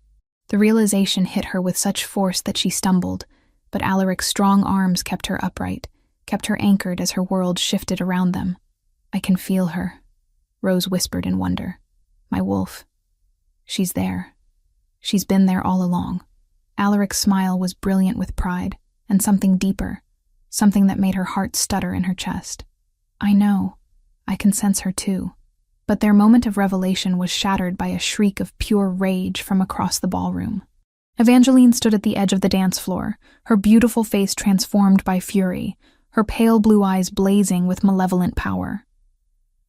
The realization hit her with such force that she stumbled, but Alaric's strong arms kept her upright, kept her anchored as her world shifted around them. I can feel her, Rose whispered in wonder. My wolf. She's there. She's been there all along. Alaric's smile was brilliant with pride, and something deeper, something that made her heart stutter in her chest. I know. I can sense her too. But their moment of revelation was shattered by a shriek of pure rage from across the ballroom. Evangeline stood at the edge of the dance floor, her beautiful face transformed by fury, her pale blue eyes blazing with malevolent power.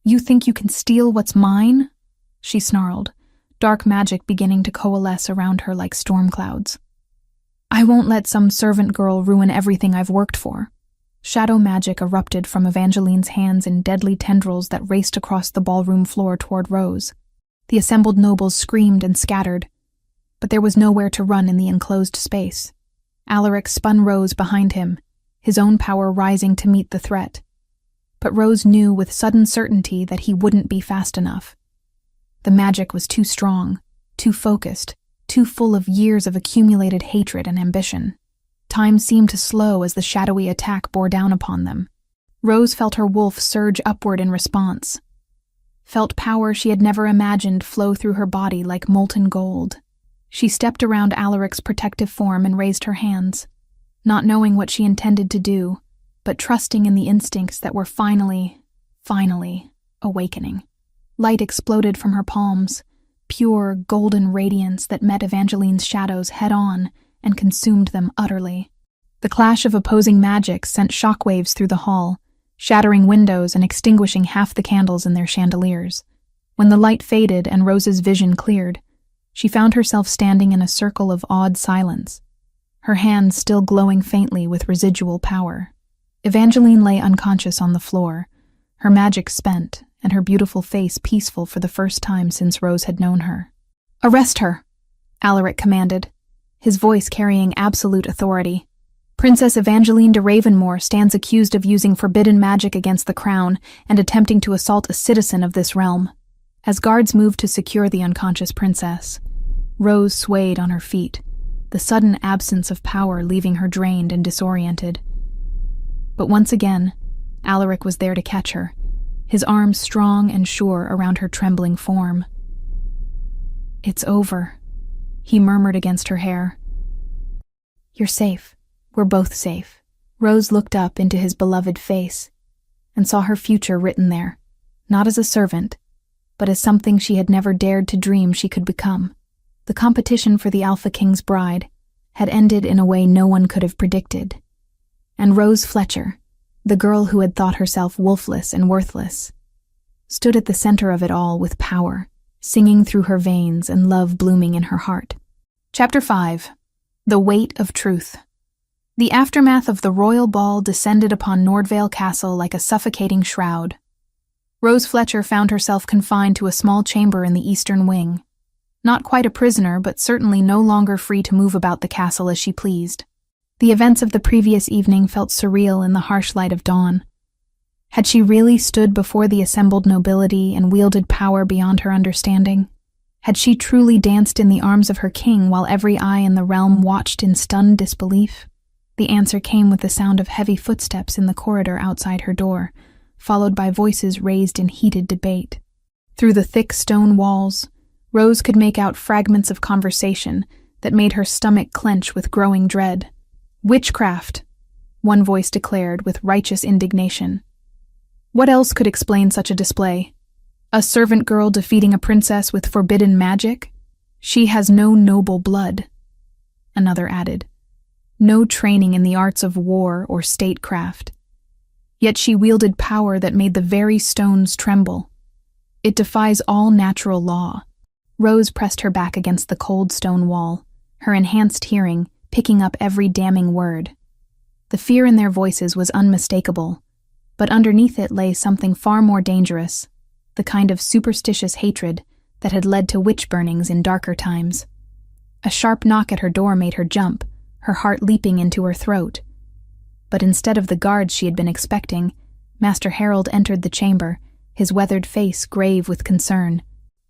You think you can steal what's mine? She snarled, dark magic beginning to coalesce around her like storm clouds. I won't let some servant girl ruin everything I've worked for. Shadow magic erupted from Evangeline's hands in deadly tendrils that raced across the ballroom floor toward Rose. The assembled nobles screamed and scattered, but there was nowhere to run in the enclosed space. Alaric spun Rose behind him, his own power rising to meet the threat. But Rose knew with sudden certainty that he wouldn't be fast enough. The magic was too strong, too focused, too full of years of accumulated hatred and ambition. Time seemed to slow as the shadowy attack bore down upon them. Rose felt her wolf surge upward in response, felt power she had never imagined flow through her body like molten gold. She stepped around Alaric's protective form and raised her hands, not knowing what she intended to do, but trusting in the instincts that were finally awakening. Light exploded from her palms, pure golden radiance that met Evangeline's shadows head-on and consumed them utterly. The clash of opposing magics sent shockwaves through the hall, shattering windows and extinguishing half the candles in their chandeliers. When the light faded and Rose's vision cleared, she found herself standing in a circle of awed silence, her hands still glowing faintly with residual power. Evangeline lay unconscious on the floor, her magic spent and her beautiful face peaceful for the first time since Rose had known her. "Arrest her," Alaric commanded, his voice carrying absolute authority. "Princess Evangeline de Ravenmore stands accused of using forbidden magic against the crown and attempting to assault a citizen of this realm." As guards moved to secure the unconscious princess, Rose swayed on her feet, the sudden absence of power leaving her drained and disoriented. But once again, Alaric was there to catch her, his arms strong and sure around her trembling form. "It's over," he murmured against her hair. "You're safe. We're both safe." Rose looked up into his beloved face and saw her future written there, not as a servant, but as something she had never dared to dream she could become. The competition for the Alpha King's bride had ended in a way no one could have predicted. And Rose Fletcher, the girl who had thought herself wolfless and worthless, stood at the center of it all with power, singing through her veins and love blooming in her heart. Chapter 5. The Weight of Truth. The aftermath of the royal ball descended upon Nordvale Castle like a suffocating shroud. Rose Fletcher found herself confined to a small chamber in the eastern wing, Not quite a prisoner, but certainly no longer free to move about the castle as she pleased. The events of the previous evening felt surreal in the harsh light of dawn. Had she really stood before the assembled nobility and wielded power beyond her understanding? Had she truly danced in the arms of her king while every eye in the realm watched in stunned disbelief? The answer came with the sound of heavy footsteps in the corridor outside her door, followed by voices raised in heated debate. Through the thick stone walls, Rose could make out fragments of conversation that made her stomach clench with growing dread. "Witchcraft," one voice declared with righteous indignation. What else could explain such a display? A servant girl defeating a princess with forbidden magic? She has no noble blood. Another added, no training in the arts of war or statecraft. Yet she wielded power that made the very stones tremble. It defies all natural law. Rose pressed her back against the cold stone wall, her enhanced hearing picking up every damning word. The fear in their voices was unmistakable, but underneath it lay something far more dangerous, the kind of superstitious hatred that had led to witch burnings in darker times. A sharp knock at her door made her jump, her heart leaping into her throat. But instead of the guards she had been expecting, Master Harold entered the chamber, his weathered face grave with concern.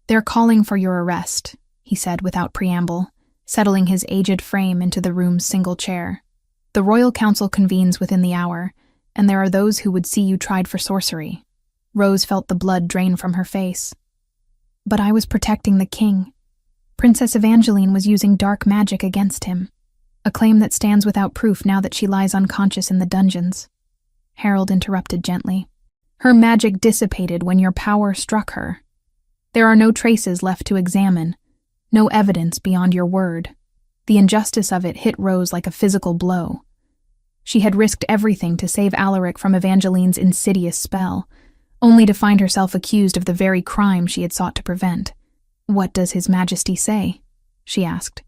"They're calling for your arrest," he said without preamble, settling his aged frame into the room's single chair. "The royal council convenes within the hour, and there are those who would see you tried for sorcery." Rose felt the blood drain from her face. "But I was protecting the king. Princess Evangeline was using dark magic against him, a claim that stands without proof now that she lies unconscious in the dungeons." Harold interrupted gently. "Her magic dissipated when your power struck her. There are no traces left to examine, no evidence beyond your word." The injustice of it hit Rose like a physical blow. She had risked everything to save Alaric from Evangeline's insidious spell, only to find herself accused of the very crime she had sought to prevent. "What does His Majesty say?" she asked,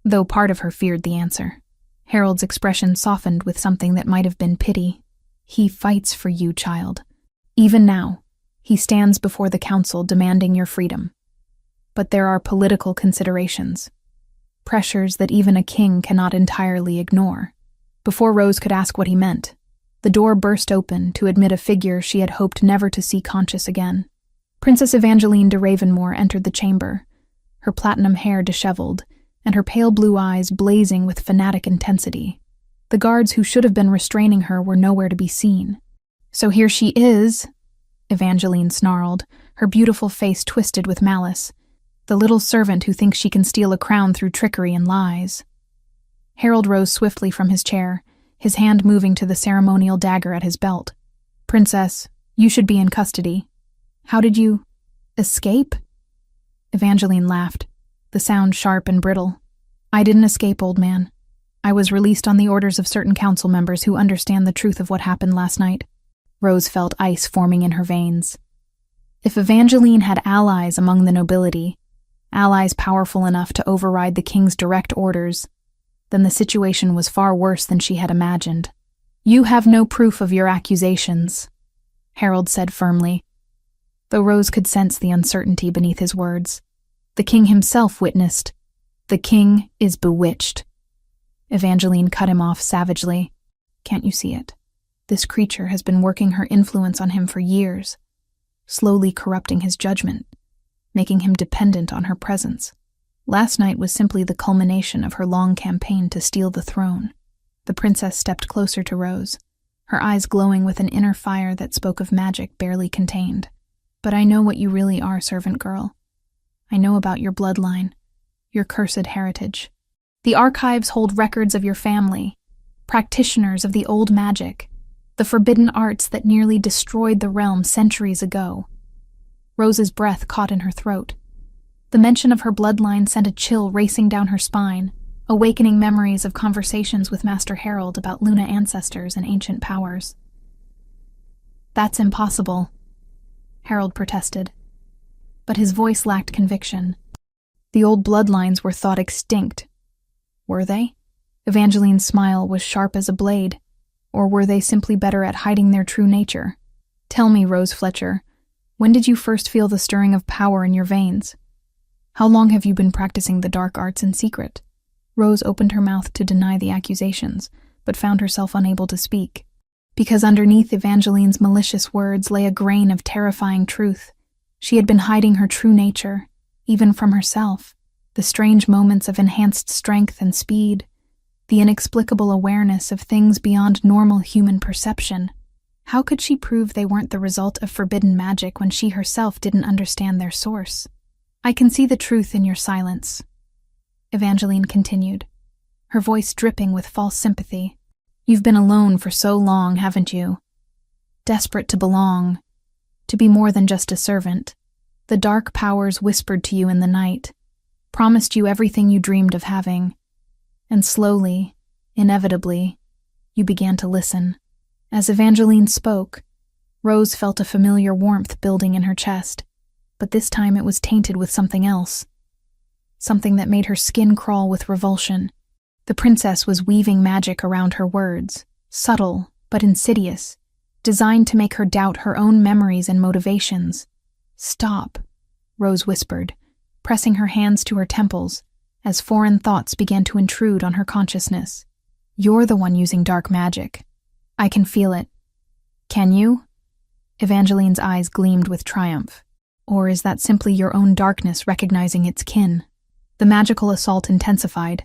though part of her feared the answer. Harold's expression softened with something that might have been pity. "He fights for you, child. Even now, he stands before the council demanding your freedom. But there are political considerations, pressures that even a king cannot entirely ignore." Before Rose could ask what he meant, the door burst open to admit a figure she had hoped never to see conscious again. Princess Evangeline de Ravenmore entered the chamber, her platinum hair disheveled, and her pale blue eyes blazing with fanatic intensity. The guards who should have been restraining her were nowhere to be seen. "So here she is," Evangeline snarled, her beautiful face twisted with malice. "The little servant who thinks she can steal a crown through trickery and lies." Harold rose swiftly from his chair, his hand moving to the ceremonial dagger at his belt. "Princess, you should be in custody. How did you escape?" Evangeline laughed, the sound sharp and brittle. "I didn't escape, old man. I was released on the orders of certain council members who understand the truth of what happened last night." Rose felt ice forming in her veins. If Evangeline had allies among the nobility, allies powerful enough to override the king's direct orders, then the situation was far worse than she had imagined. "You have no proof of your accusations," Harold said firmly, though Rose could sense the uncertainty beneath his words. "The king himself witnessed. The king is bewitched." Evangeline cut him off savagely. "Can't you see it? This creature has been working her influence on him for years, slowly corrupting his judgment, making him dependent on her presence. Last night was simply the culmination of her long campaign to steal the throne." The princess stepped closer to Rose, her eyes glowing with an inner fire that spoke of magic barely contained. "But I know what you really are, servant girl. I know about your bloodline, your cursed heritage. The archives hold records of your family, practitioners of the old magic, the forbidden arts that nearly destroyed the realm centuries ago." Rose's breath caught in her throat. The mention of her bloodline sent a chill racing down her spine, awakening memories of conversations with Master Harold about Luna ancestors and ancient powers. "That's impossible," Harold protested, but his voice lacked conviction. "The old bloodlines were thought extinct. Were they?" Evangeline's smile was sharp as a blade. "Or were they simply better at hiding their true nature? Tell me, Rose Fletcher, when did you first feel the stirring of power in your veins? How long have you been practicing the dark arts in secret? Rose opened her mouth to deny the accusations, but found herself unable to speak. Because underneath Evangeline's malicious words lay a grain of terrifying truth. She had been hiding her true nature, even from herself, the strange moments of enhanced strength and speed, the inexplicable awareness of things beyond normal human perception. How could she prove they weren't the result of forbidden magic when she herself didn't understand their source? I can see the truth in your silence, Evangeline continued, her voice dripping with false sympathy. You've been alone for so long, haven't you? Desperate to belong, to be more than just a servant. The dark powers whispered to you in the night, promised you everything you dreamed of having. And slowly, inevitably, you began to listen. As Evangeline spoke, Rose felt a familiar warmth building in her chest, but this time it was tainted with something else. Something that made her skin crawl with revulsion. The princess was weaving magic around her words, subtle but insidious, designed to make her doubt her own memories and motivations. Stop, Rose whispered, pressing her hands to her temples as foreign thoughts began to intrude on her consciousness. You're the one using dark magic. I can feel it. Can you? Evangeline's eyes gleamed with triumph. Or is that simply your own darkness recognizing its kin? The magical assault intensified,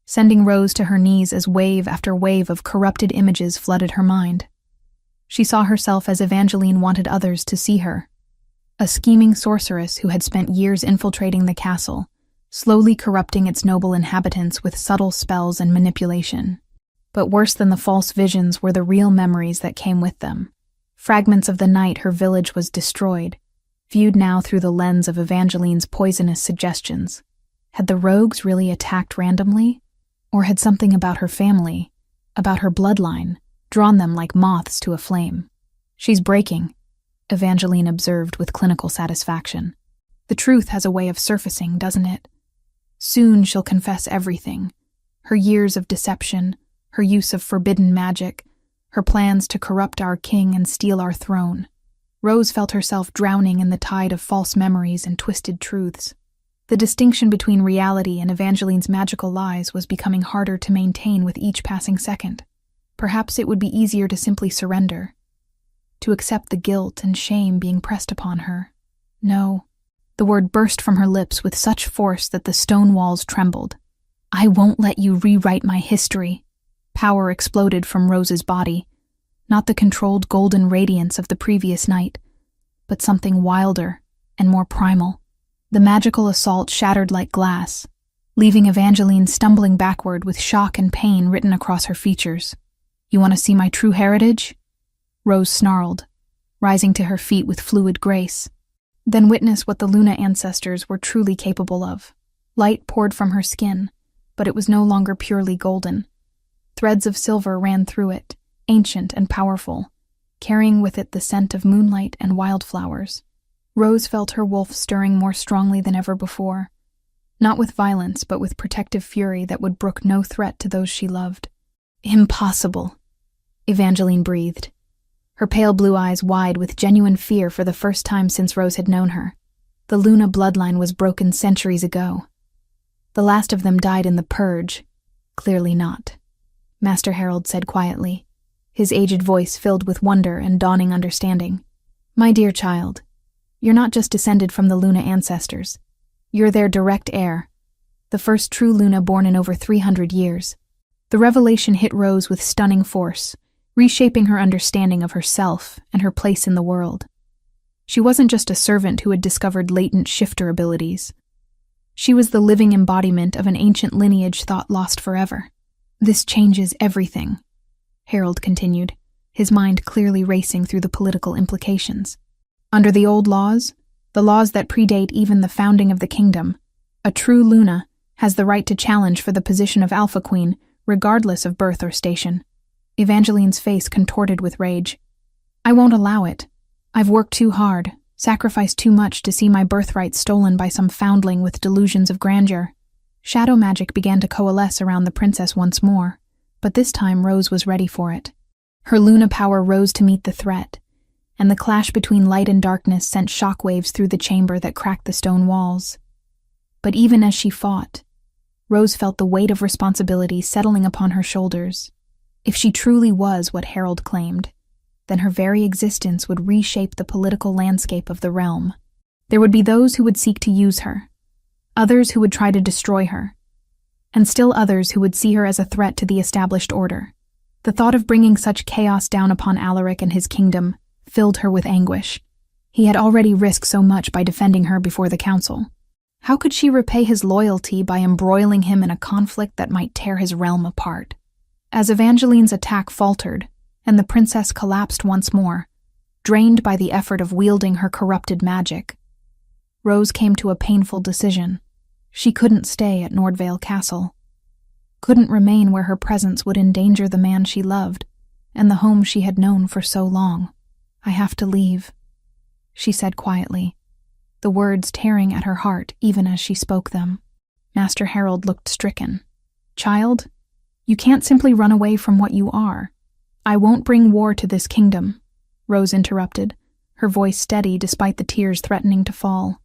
sending Rose to her knees as wave after wave of corrupted images flooded her mind. She saw herself as Evangeline wanted others to see her. A scheming sorceress who had spent years infiltrating the castle, slowly corrupting its noble inhabitants with subtle spells and manipulation. But worse than the false visions were the real memories that came with them. Fragments of the night her village was destroyed, viewed now through the lens of Evangeline's poisonous suggestions. Had the rogues really attacked randomly? Or had something about her family, about her bloodline, drawn them like moths to a flame? She's breaking, Evangeline observed with clinical satisfaction. The truth has a way of surfacing, doesn't it? Soon she'll confess everything. Her years of deception, her use of forbidden magic, her plans to corrupt our king and steal our throne. Rose felt herself drowning in the tide of false memories and twisted truths. The distinction between reality and Evangeline's magical lies was becoming harder to maintain with each passing second. Perhaps it would be easier to simply surrender, to accept the guilt and shame being pressed upon her. No. The word burst from her lips with such force that the stone walls trembled. I won't let you rewrite my history. Power exploded from Rose's body, not the controlled golden radiance of the previous night, but something wilder and more primal. The magical assault shattered like glass, leaving Evangeline stumbling backward with shock and pain written across her features. You want to see my true heritage? Rose snarled, rising to her feet with fluid grace. Then witness what the Luna ancestors were truly capable of. Light poured from her skin, but it was no longer purely golden. Threads of silver ran through it, ancient and powerful, carrying with it the scent of moonlight and wildflowers. Rose felt her wolf stirring more strongly than ever before, not with violence but with protective fury that would brook no threat to those she loved. Impossible, Evangeline breathed, her pale blue eyes wide with genuine fear for the first time since Rose had known her. The Luna bloodline was broken centuries ago. The last of them died in the Purge. Clearly not, Master Harold said quietly, his aged voice filled with wonder and dawning understanding. My dear child, you're not just descended from the Luna ancestors. You're their direct heir, the first true Luna born in over 300 years. The revelation hit Rose with stunning force, reshaping her understanding of herself and her place in the world. She wasn't just a servant who had discovered latent shifter abilities. She was the living embodiment of an ancient lineage thought lost forever. This changes everything, Harold continued, his mind clearly racing through the political implications. Under the old laws, the laws that predate even the founding of the kingdom, a true Luna has the right to challenge for the position of Alpha Queen, regardless of birth or station. Evangeline's face contorted with rage. I won't allow it. I've worked too hard, sacrificed too much to see my birthright stolen by some foundling with delusions of grandeur. Shadow magic began to coalesce around the princess once more, but this time Rose was ready for it. Her Luna power rose to meet the threat, and the clash between light and darkness sent shockwaves through the chamber that cracked the stone walls. But even as she fought, Rose felt the weight of responsibility settling upon her shoulders. If she truly was what Harold claimed, then her very existence would reshape the political landscape of the realm. There would be those who would seek to use her, others who would try to destroy her, and still others who would see her as a threat to the established order. The thought of bringing such chaos down upon Alaric and his kingdom filled her with anguish. He had already risked so much by defending her before the council. How could she repay his loyalty by embroiling him in a conflict that might tear his realm apart? As Evangeline's attack faltered, and the princess collapsed once more, drained by the effort of wielding her corrupted magic, Rose came to a painful decision. She couldn't stay at Nordvale Castle. Couldn't remain where her presence would endanger the man she loved, and the home she had known for so long. "I have to leave," she said quietly, the words tearing at her heart even as she spoke them. Master Harold looked stricken. "Child, you can't simply run away from what you are." "I won't bring war to this kingdom," Rose interrupted, her voice steady despite the tears threatening to fall.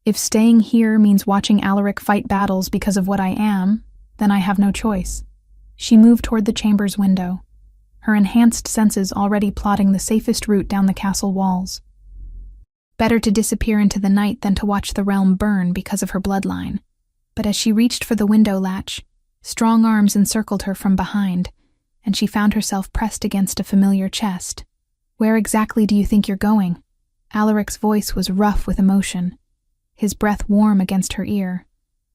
"If staying here means watching Alaric fight battles because of what I am, then I have no choice." She moved toward the chamber's window, her enhanced senses already plotting the safest route down the castle walls. Better to disappear into the night than to watch the realm burn because of her bloodline. But as she reached for the window latch, strong arms encircled her from behind, and she found herself pressed against a familiar chest. "Where exactly do you think you're going?" Alaric's voice was rough with emotion, his breath warm against her ear.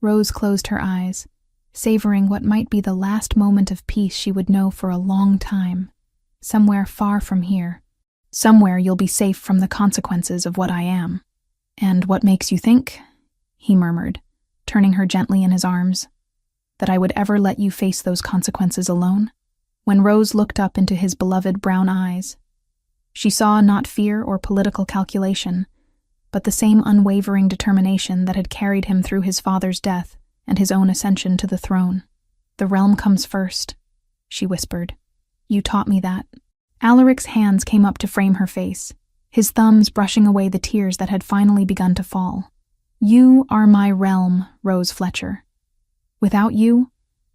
Rose closed her eyes, savoring what might be the last moment of peace she would know for a long time. "Somewhere far from here. Somewhere you'll be safe from the consequences of what I am." "And what makes you think," he murmured, turning her gently in his arms, "that I would ever let you face those consequences alone?" When Rose looked up into his beloved brown eyes, she saw not fear or political calculation, but the same unwavering determination that had carried him through his father's death and his own ascension to the throne. "The realm comes first," she whispered. "You taught me that." Alaric's hands came up to frame her face, his thumbs brushing away the tears that had finally begun to fall. "You are my realm, Rose Fletcher. Without you,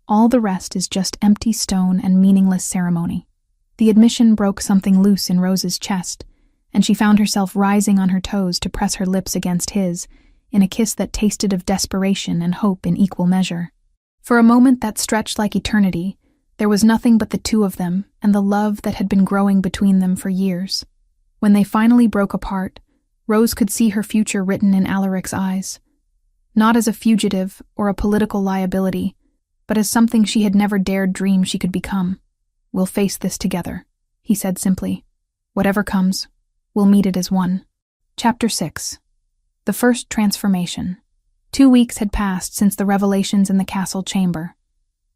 all the rest is just empty stone and meaningless ceremony." The admission broke something loose in Rose's chest, and she found herself rising on her toes to press her lips against his, in a kiss that tasted of desperation and hope in equal measure. For a moment that stretched like eternity, there was nothing but the two of them and the love that had been growing between them for years. When they finally broke apart, Rose could see her future written in Alaric's eyes, not as a fugitive or a political liability, but as something she had never dared dream she could become. "We'll face this together," he said simply. "Whatever comes, we'll meet it as one." Chapter 6. The First Transformation. 2 weeks had passed since the revelations in the castle chamber,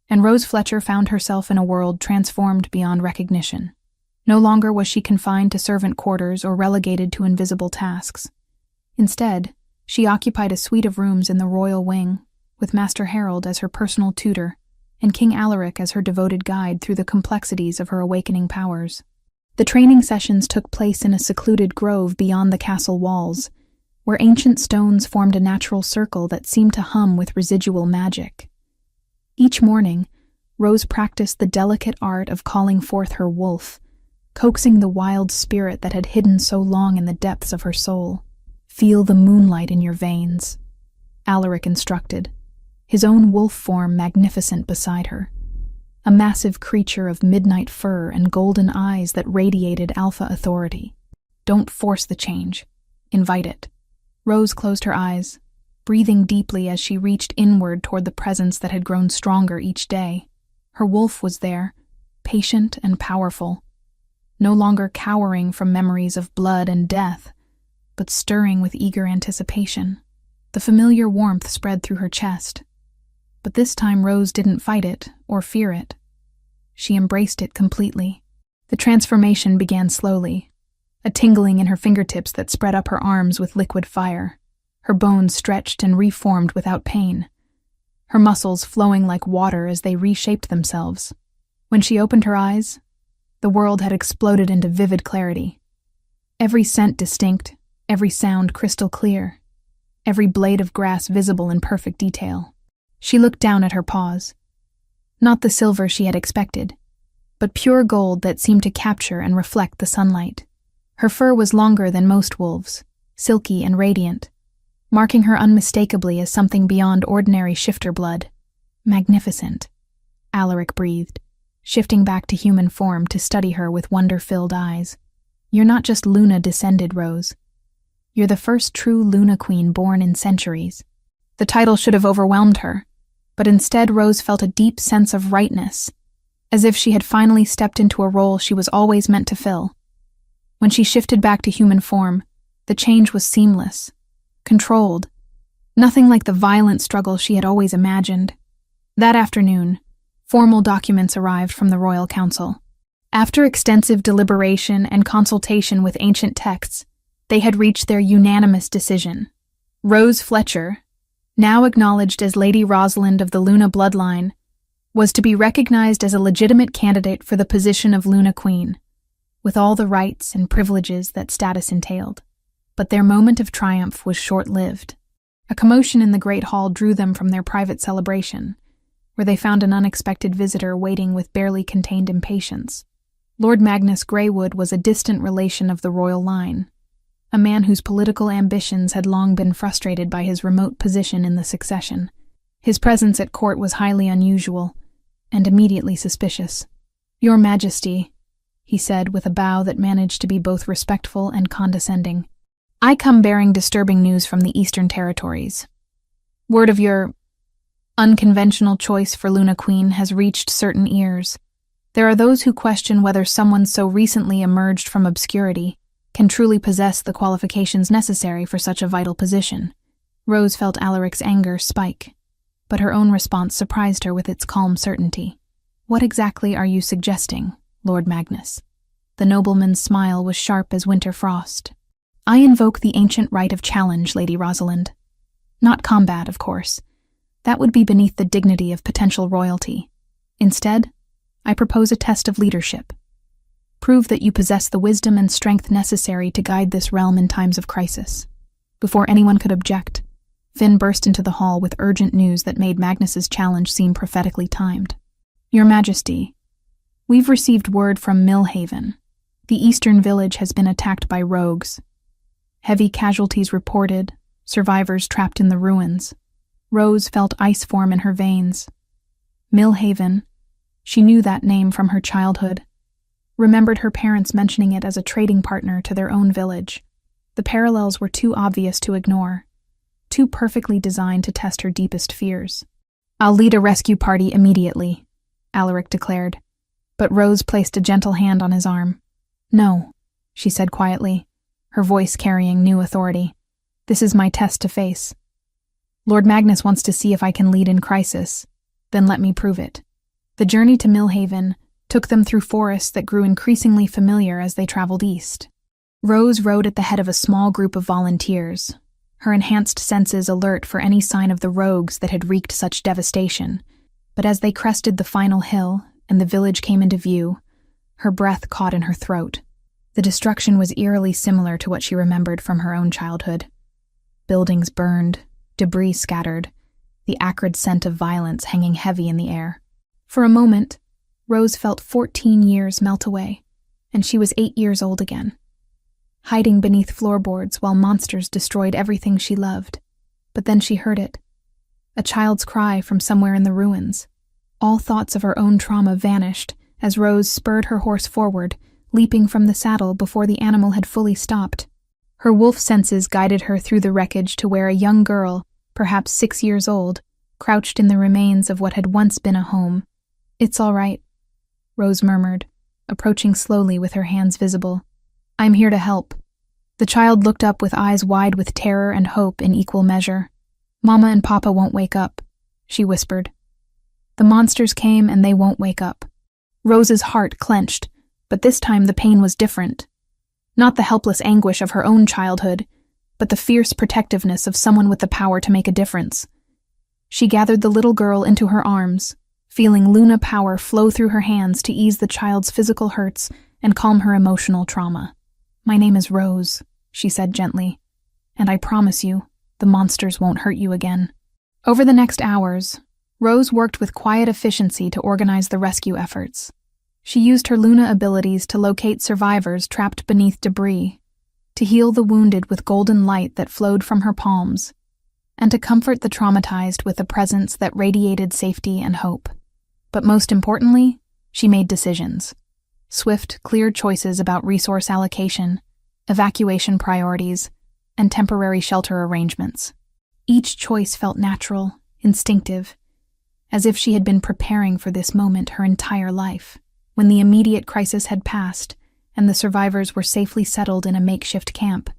and Rose Fletcher found herself in a world transformed beyond recognition. No longer was she confined to servant quarters or relegated to invisible tasks. Instead, she occupied a suite of rooms in the royal wing, with Master Harold as her personal tutor, and King Alaric as her devoted guide through the complexities of her awakening powers. The training sessions took place in a secluded grove beyond the castle walls, where ancient stones formed a natural circle that seemed to hum with residual magic. Each morning, Rose practiced the delicate art of calling forth her wolf, coaxing the wild spirit that had hidden so long in the depths of her soul. "Feel the moonlight in your veins," Alaric instructed, his own wolf form magnificent beside her, a massive creature of midnight fur and golden eyes that radiated alpha authority. "Don't force the change. Invite it." Rose closed her eyes, breathing deeply as she reached inward toward the presence that had grown stronger each day. Her wolf was there, patient and powerful, no longer cowering from memories of blood and death, but stirring with eager anticipation. The familiar warmth spread through her chest. But this time Rose didn't fight it or fear it. She embraced it completely. The transformation began slowly, a tingling in her fingertips that spread up her arms with liquid fire. Her bones stretched and reformed without pain, her muscles flowing like water as they reshaped themselves. When she opened her eyes, the world had exploded into vivid clarity. Every scent distinct, every sound crystal clear. every blade of grass visible in perfect detail. She looked down at her paws. Not the silver she had expected, but pure gold that seemed to capture and reflect the sunlight. Her fur was longer than most wolves, silky and radiant, marking her unmistakably as something beyond ordinary shifter blood. Magnificent, Alaric breathed, shifting back to human form to study her with wonder-filled eyes. You're not just Luna-descended, Rose. You're the first true Luna Queen born in centuries. The title should have overwhelmed her, but instead Rose felt a deep sense of rightness, as if she had finally stepped into a role she was always meant to fill. When she shifted back to human form, the change was seamless, controlled, nothing like the violent struggle she had always imagined. That afternoon, formal documents arrived from the Royal Council. After extensive deliberation and consultation with ancient texts, they had reached their unanimous decision. Rose Fletcher, now acknowledged as Lady Rosalind of the Luna bloodline, was to be recognized as a legitimate candidate for the position of Luna Queen, with all the rights and privileges that status entailed. But their moment of triumph was short-lived. A commotion in the Great Hall drew them from their private celebration, where they found an unexpected visitor waiting with barely contained impatience. Lord Magnus Greywood was a distant relation of the royal line, a man whose political ambitions had long been frustrated by his remote position in the succession. His presence at court was highly unusual, and immediately suspicious. "Your Majesty," he said with a bow that managed to be both respectful and condescending, "I come bearing disturbing news from the Eastern Territories. Word of your unconventional choice for Luna Queen has reached certain ears. There are those who question whether someone so recently emerged from obscurity can truly possess the qualifications necessary for such a vital position." Rose felt Alaric's anger spike, but her own response surprised her with its calm certainty. "What exactly are you suggesting, Lord Magnus?" The nobleman's smile was sharp as winter frost. "I invoke the ancient right of challenge, Lady Rosalind. Not combat, of course. That would be beneath the dignity of potential royalty. Instead, I propose a test of leadership. Prove that you possess the wisdom and strength necessary to guide this realm in times of crisis." Before anyone could object, Finn burst into the hall with urgent news that made Magnus's challenge seem prophetically timed. "Your Majesty, we've received word from Millhaven. The eastern village has been attacked by rogues. Heavy casualties reported, survivors trapped in the ruins." Rose felt ice form in her veins. Millhaven, she knew that name from her childhood, remembered her parents mentioning it as a trading partner to their own village. The parallels were too obvious to ignore, too perfectly designed to test her deepest fears. "I'll lead a rescue party immediately," Alaric declared, but Rose placed a gentle hand on his arm. "No," she said quietly, her voice carrying new authority. "This is my test to face. Lord Magnus wants to see if I can lead in crisis, then let me prove it." The journey to Millhaven took them through forests that grew increasingly familiar as they traveled east. Rose rode at the head of a small group of volunteers, her enhanced senses alert for any sign of the rogues that had wreaked such devastation. But as they crested the final hill and the village came into view, her breath caught in her throat. The destruction was eerily similar to what she remembered from her own childhood. Buildings burned, debris scattered, the acrid scent of violence hanging heavy in the air. For a moment, Rose felt 14 years melt away, and she was 8 years old again, hiding beneath floorboards while monsters destroyed everything she loved. But then she heard it, a child's cry from somewhere in the ruins. All thoughts of her own trauma vanished as Rose spurred her horse forward, leaping from the saddle before the animal had fully stopped. Her wolf senses guided her through the wreckage to where a young girl, perhaps 6 years old, crouched in the remains of what had once been a home. "It's all right," Rose murmured, approaching slowly with her hands visible. "I'm here to help." The child looked up with eyes wide with terror and hope in equal measure. "Mama and Papa won't wake up," she whispered. "The monsters came and they won't wake up." Rose's heart clenched, but this time the pain was different. Not the helpless anguish of her own childhood, but the fierce protectiveness of someone with the power to make a difference. She gathered the little girl into her arms, feeling Luna power flow through her hands to ease the child's physical hurts and calm her emotional trauma. "My name is Rose," she said gently, "and I promise you, The monsters won't hurt you again." Over the next hours, Rose worked with quiet efficiency to organize the rescue efforts. She used her Luna abilities to locate survivors trapped beneath debris, to heal the wounded with golden light that flowed from her palms, and to comfort the traumatized with a presence that radiated safety and hope. But most importantly, she made decisions. Swift, clear choices about resource allocation, evacuation priorities, and temporary shelter arrangements. Each choice felt natural, instinctive, as if she had been preparing for this moment her entire life. When the immediate crisis had passed and the survivors were safely settled in a makeshift camp,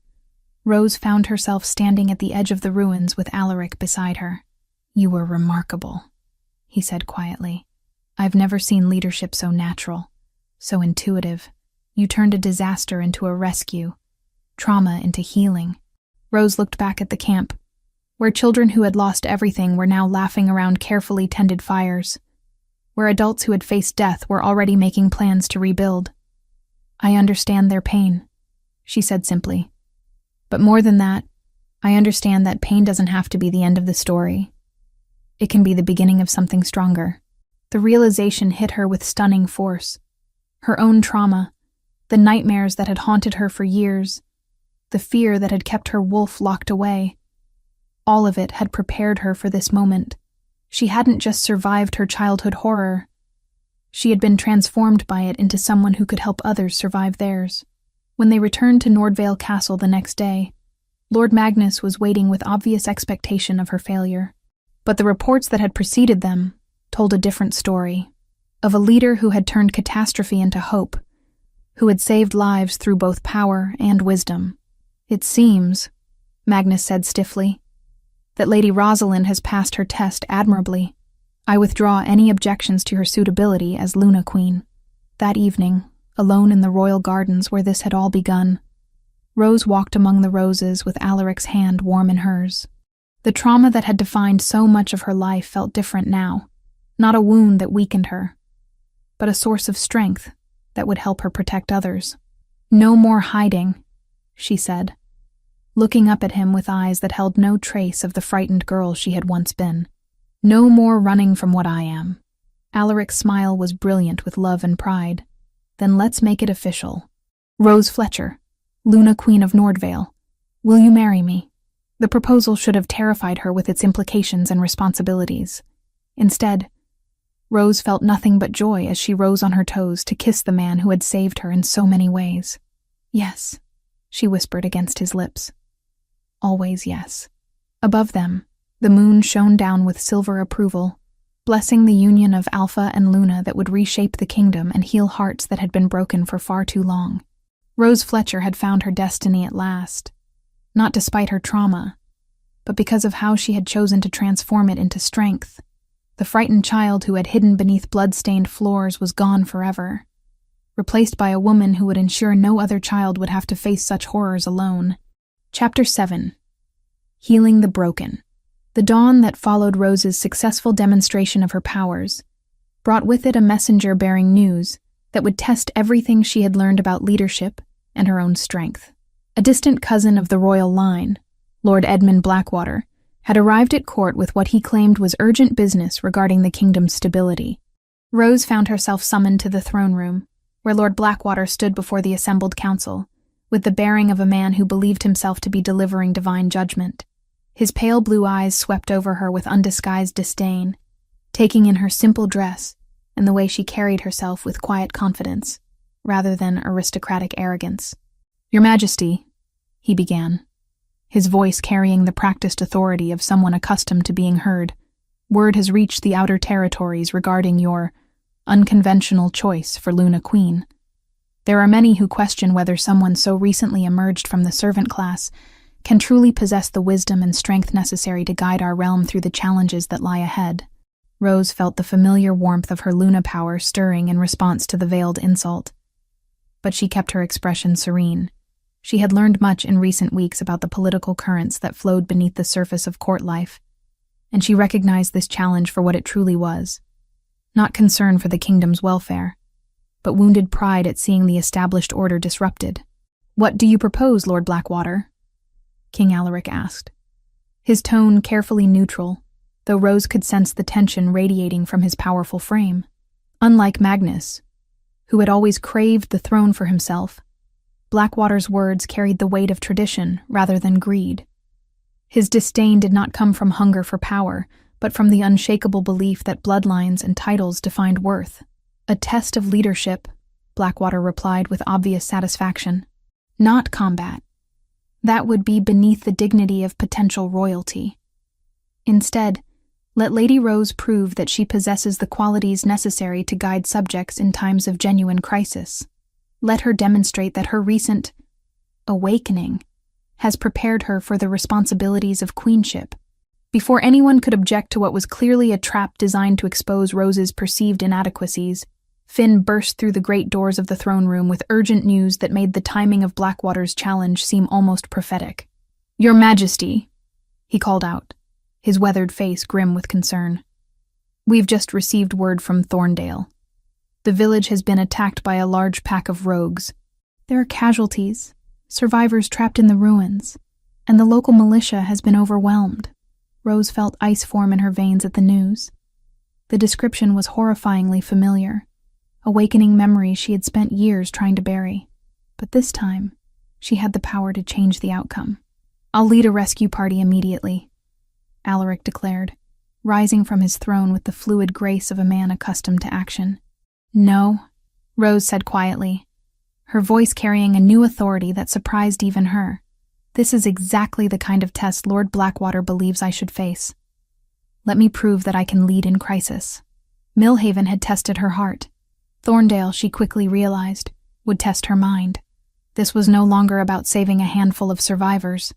Rose found herself standing at the edge of the ruins with Alaric beside her. "You were remarkable," he said quietly. "I've never seen leadership so natural, so intuitive. You turned a disaster into a rescue, trauma into healing." Rose looked back at the camp, where children who had lost everything were now laughing around carefully tended fires, where adults who had faced death were already making plans to rebuild. "I understand their pain," she said simply. "But more than that, I understand that pain doesn't have to be the end of the story. It can be the beginning of something stronger." The realization hit her with stunning force. Her own trauma, the nightmares that had haunted her for years, the fear that had kept her wolf locked away, all of it had prepared her for this moment. She hadn't just survived her childhood horror. She had been transformed by it into someone who could help others survive theirs. When they returned to Nordvale Castle the next day, Lord Magnus was waiting with obvious expectation of her failure. But the reports that had preceded them told a different story, of a leader who had turned catastrophe into hope, who had saved lives through both power and wisdom. "It seems," Magnus said stiffly, "that Lady Rosalind has passed her test admirably. I withdraw any objections to her suitability as Luna Queen." That evening, alone in the royal gardens where this had all begun, Rose walked among the roses with Alaric's hand warm in hers. The trauma that had defined so much of her life felt different now, not a wound that weakened her, but a source of strength that would help her protect others. "No more hiding," she said, looking up at him with eyes that held no trace of the frightened girl she had once been. "No more running from what I am." Alaric's smile was brilliant with love and pride. "Then let's make it official. Rose Fletcher, Luna Queen of Nordvale, will you marry me?" The proposal should have terrified her with its implications and responsibilities. Instead, Rose felt nothing but joy as she rose on her toes to kiss the man who had saved her in so many ways. "Yes," she whispered against his lips. "Always yes." Above them, the moon shone down with silver approval, blessing the union of Alpha and Luna that would reshape the kingdom and heal hearts that had been broken for far too long. Rose Fletcher had found her destiny at last, not despite her trauma, but because of how she had chosen to transform it into strength. The frightened child who had hidden beneath blood-stained floors was gone forever, replaced by a woman who would ensure no other child would have to face such horrors alone. Chapter 7. Healing the Broken. The dawn that followed Rose's successful demonstration of her powers brought with it a messenger bearing news that would test everything she had learned about leadership and her own strength. A distant cousin of the royal line, Lord Edmund Blackwater, had arrived at court with what he claimed was urgent business regarding the kingdom's stability. Rose found herself summoned to the throne room, where Lord Blackwater stood before the assembled council, with the bearing of a man who believed himself to be delivering divine judgment. His pale blue eyes swept over her with undisguised disdain, taking in her simple dress and the way she carried herself with quiet confidence, rather than aristocratic arrogance. "Your Majesty," he began, his voice carrying the practiced authority of someone accustomed to being heard, "word has reached the outer territories regarding your unconventional choice for Luna Queen. There are many who question whether someone so recently emerged from the servant class can truly possess the wisdom and strength necessary to guide our realm through the challenges that lie ahead." Rose felt the familiar warmth of her Luna power stirring in response to the veiled insult. But she kept her expression serene. She had learned much in recent weeks about the political currents that flowed beneath the surface of court life, and she recognized this challenge for what it truly was. Not concern for the kingdom's welfare, but wounded pride at seeing the established order disrupted. "What do you propose, Lord Blackwater?" King Alaric asked. his tone carefully neutral, though Rose could sense the tension radiating from his powerful frame. Unlike Magnus, who had always craved the throne for himself, Blackwater's words carried the weight of tradition rather than greed. His disdain did not come from hunger for power, but from the unshakable belief that bloodlines and titles defined worth. A test of leadership, Blackwater replied with obvious satisfaction. Not combat. That would be beneath the dignity of potential royalty. Instead, let Lady Rose prove that she possesses the qualities necessary to guide subjects in times of genuine crisis. Let her demonstrate that her recent awakening has prepared her for the responsibilities of queenship. Before anyone could object to what was clearly a trap designed to expose Rose's perceived inadequacies, Finn burst through the great doors of the throne room with urgent news that made the timing of Blackwater's challenge seem almost prophetic. "Your Majesty," he called out, his weathered face grim with concern. "We've just received word from Thorndale. The village has been attacked by a large pack of rogues. There are casualties, survivors trapped in the ruins, and the local militia has been overwhelmed." Rose felt ice form in her veins at the news. The description was horrifyingly familiar, awakening memories she had spent years trying to bury. But this time, she had the power to change the outcome. "I'll lead a rescue party immediately," Alaric declared, rising from his throne with the fluid grace of a man accustomed to action. "No," Rose said quietly, her voice carrying a new authority that surprised even her. "This is exactly the kind of test Lord Blackwater believes I should face. Let me prove that I can lead in crisis." Millhaven had tested her heart. Thorndale, she quickly realized, would test her mind. This was no longer about saving a handful of survivors.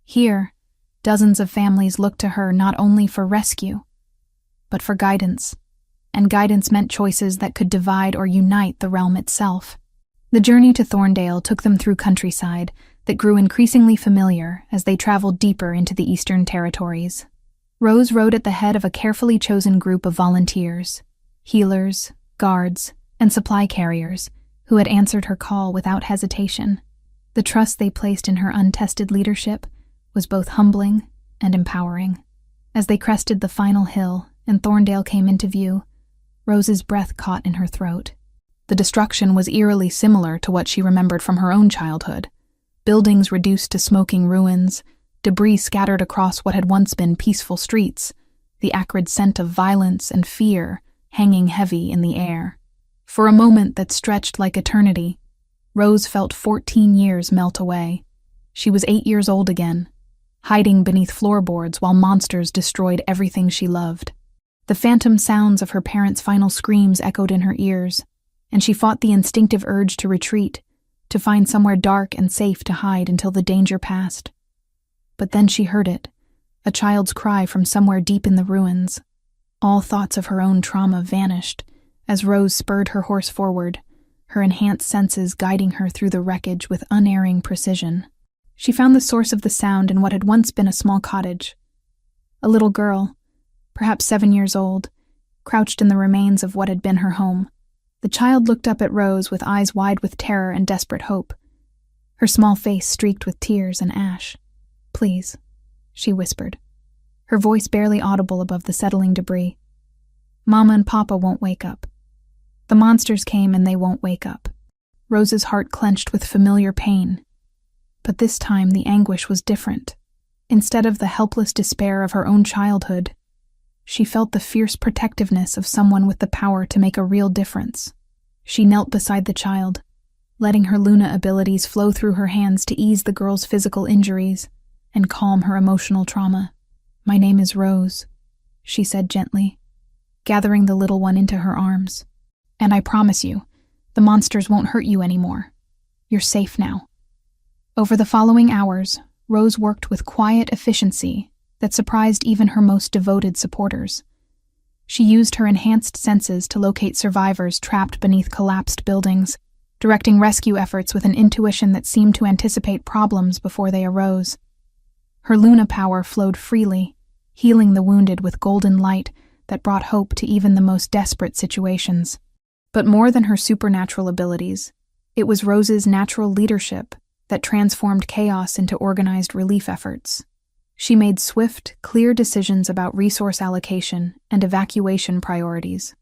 Here, dozens of families looked to her not only for rescue, but for guidance, and guidance meant choices that could divide or unite the realm itself. The journey to Thorndale took them through countryside that grew increasingly familiar as they traveled deeper into the Eastern Territories. Rose rode at the head of a carefully chosen group of volunteers, healers, guards, and supply carriers who had answered her call without hesitation. The trust they placed in her untested leadership was both humbling and empowering. As they crested the final hill and Thorndale came into view, Rose's breath caught in her throat. The destruction was eerily similar to what she remembered from her own childhood. Buildings reduced to smoking ruins, debris scattered across what had once been peaceful streets, the acrid scent of violence and fear hanging heavy in the air. For a moment that stretched like eternity, Rose felt 14 years melt away. She was 8 years old again, hiding beneath floorboards while monsters destroyed everything she loved. The phantom sounds of her parents' final screams echoed in her ears, and she fought the instinctive urge to retreat, to find somewhere dark and safe to hide until the danger passed. But then she heard it, a child's cry from somewhere deep in the ruins. All thoughts of her own trauma vanished as Rose spurred her horse forward, her enhanced senses guiding her through the wreckage with unerring precision. She found the source of the sound in what had once been a small cottage. A little girl, perhaps 7 years old, crouched in the remains of what had been her home. The child looked up at Rose with eyes wide with terror and desperate hope, her small face streaked with tears and ash. "Please," she whispered, her voice barely audible above the settling debris. "Mama and Papa won't wake up. The monsters came and they won't wake up." Rose's heart clenched with familiar pain. But this time the anguish was different. Instead of the helpless despair of her own childhood, she felt the fierce protectiveness of someone with the power to make a real difference. She knelt beside the child, letting her Luna abilities flow through her hands to ease the girl's physical injuries and calm her emotional trauma. "My name is Rose," she said gently, gathering the little one into her arms. "And I promise you, the monsters won't hurt you anymore. You're safe now." Over the following hours, Rose worked with quiet efficiency that surprised even her most devoted supporters. She used her enhanced senses to locate survivors trapped beneath collapsed buildings, directing rescue efforts with an intuition that seemed to anticipate problems before they arose. Her Luna power flowed freely, healing the wounded with golden light that brought hope to even the most desperate situations. But more than her supernatural abilities, it was Rose's natural leadership that transformed chaos into organized relief efforts. She made swift, clear decisions about resource allocation and evacuation priorities,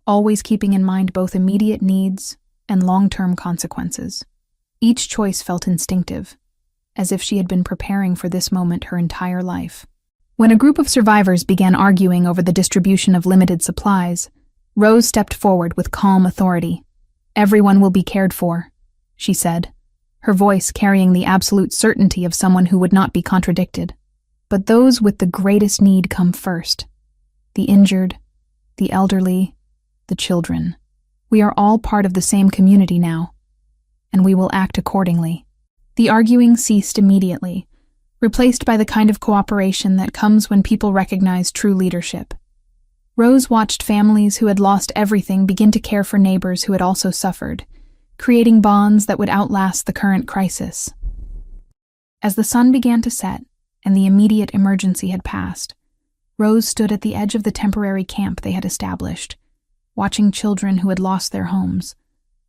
always keeping in mind both immediate needs and long-term consequences. Each choice felt instinctive, as if she had been preparing for this moment her entire life. When a group of survivors began arguing over the distribution of limited supplies, Rose stepped forward with calm authority. "Everyone will be cared for," she said, her voice carrying the absolute certainty of someone who would not be contradicted. "But those with the greatest need come first. The injured, the elderly, the children. We are all part of the same community now, and we will act accordingly." The arguing ceased immediately, replaced by the kind of cooperation that comes when people recognize true leadership. Rose watched families who had lost everything begin to care for neighbors who had also suffered, creating bonds that would outlast the current crisis. As the sun began to set and the immediate emergency had passed, Rose stood at the edge of the temporary camp they had established, watching children who had lost their homes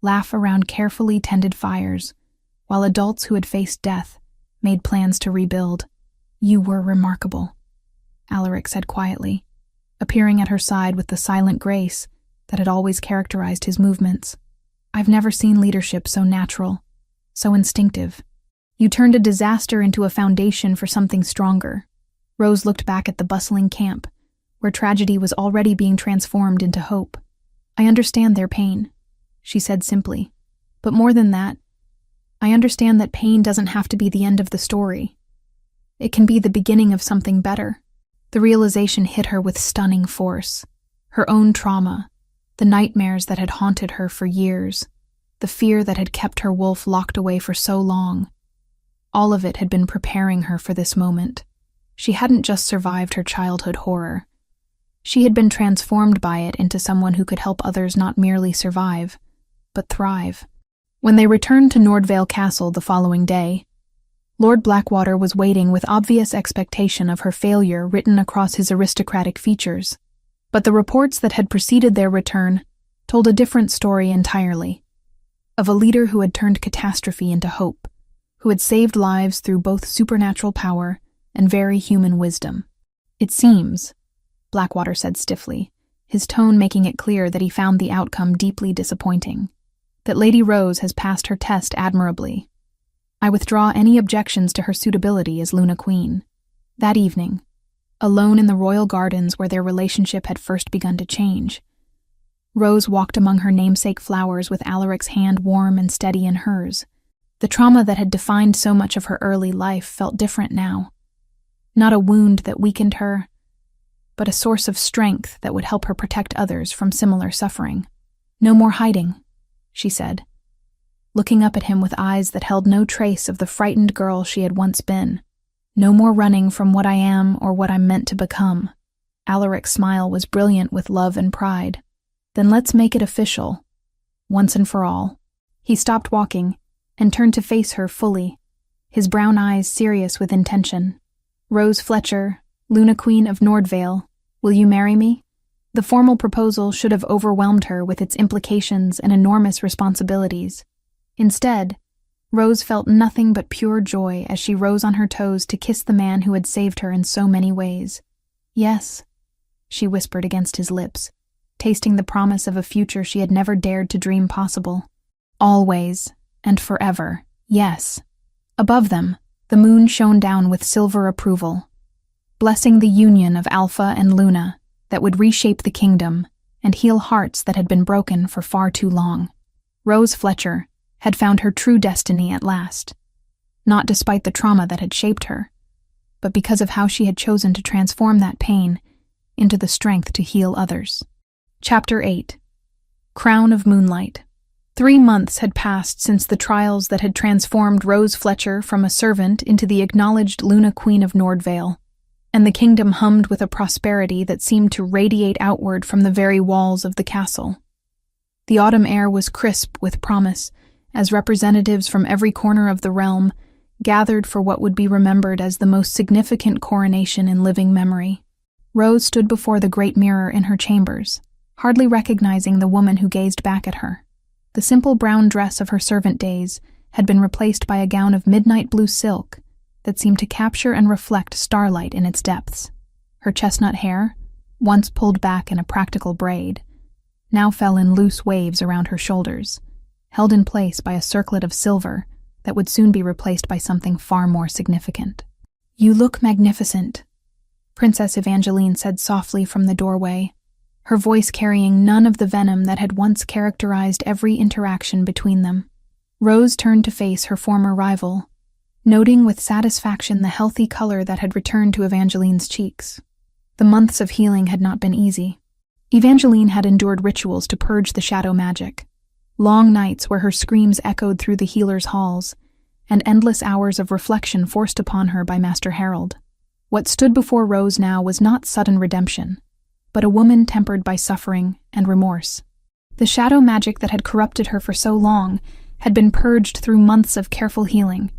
laugh around carefully tended fires, while adults who had faced death made plans to rebuild. "You were remarkable," Alaric said quietly, appearing at her side with the silent grace that had always characterized his movements. "I've never seen leadership so natural, so instinctive. You turned a disaster into a foundation for something stronger." Rose looked back at the bustling camp, where tragedy was already being transformed into hope. "I understand their pain," she said simply. "But more than that, I understand that pain doesn't have to be the end of the story. It can be the beginning of something better." The realization hit her with stunning force. Her own trauma, the nightmares that had haunted her for years, the fear that had kept her wolf locked away for so long. All of it had been preparing her for this moment. She hadn't just survived her childhood horror. She had been transformed by it into someone who could help others not merely survive, but thrive. When they returned to Nordvale Castle the following day, Lord Blackwater was waiting with obvious expectation of her failure written across his aristocratic features. But the reports that had preceded their return told a different story entirely, of a leader who had turned catastrophe into hope, who had saved lives through both supernatural power and very human wisdom. "It seems," Blackwater said stiffly, his tone making it clear that he found the outcome deeply disappointing, "that Lady Rose has passed her test admirably. I withdraw any objections to her suitability as Luna Queen." That evening, alone in the royal gardens where their relationship had first begun to change, Rose walked among her namesake flowers with Alaric's hand warm and steady in hers. The trauma that had defined so much of her early life felt different now. Not a wound that weakened her, but a source of strength that would help her protect others from similar suffering. "No more hiding," she said, looking up at him with eyes that held no trace of the frightened girl she had once been. "No more running from what I am or what I'm meant to become." Alaric's smile was brilliant with love and pride. "Then let's make it official, once and for all." He stopped walking and turned to face her fully, his brown eyes serious with intention. "Rose Fletcher, Luna Queen of Nordvale, will you marry me?" The formal proposal should have overwhelmed her with its implications and enormous responsibilities. Instead, Rose felt nothing but pure joy as she rose on her toes to kiss the man who had saved her in so many ways. "Yes," she whispered against his lips, tasting the promise of a future she had never dared to dream possible. "Always and forever, yes." Above them, the moon shone down with silver approval, blessing the union of Alpha and Luna that would reshape the kingdom and heal hearts that had been broken for far too long. Rose Fletcher had found her true destiny at last, not despite the trauma that had shaped her, but because of how she had chosen to transform that pain into the strength to heal others. Chapter 8. Crown of Moonlight. 3 months had passed since the trials that had transformed Rose Fletcher from a servant into the acknowledged Luna Queen of Nordvale, and the kingdom hummed with a prosperity that seemed to radiate outward from the very walls of the castle. The autumn air was crisp with promise, as representatives from every corner of the realm gathered for what would be remembered as the most significant coronation in living memory. Rose stood before the great mirror in her chambers, hardly recognizing the woman who gazed back at her. The simple brown dress of her servant days had been replaced by a gown of midnight blue silk that seemed to capture and reflect starlight in its depths. Her chestnut hair, once pulled back in a practical braid, now fell in loose waves around her shoulders, held in place by a circlet of silver that would soon be replaced by something far more significant. "You look magnificent," Princess Evangeline said softly from the doorway, her voice carrying none of the venom that had once characterized every interaction between them. Rose turned to face her former rival, noting with satisfaction the healthy color that had returned to Evangeline's cheeks. The months of healing had not been easy. Evangeline had endured rituals to purge the shadow magic, long nights where her screams echoed through the healer's halls, and endless hours of reflection forced upon her by Master Harold. What stood before Rose now was not sudden redemption, but a woman tempered by suffering and remorse. The shadow magic that had corrupted her for so long had been purged through months of careful healing,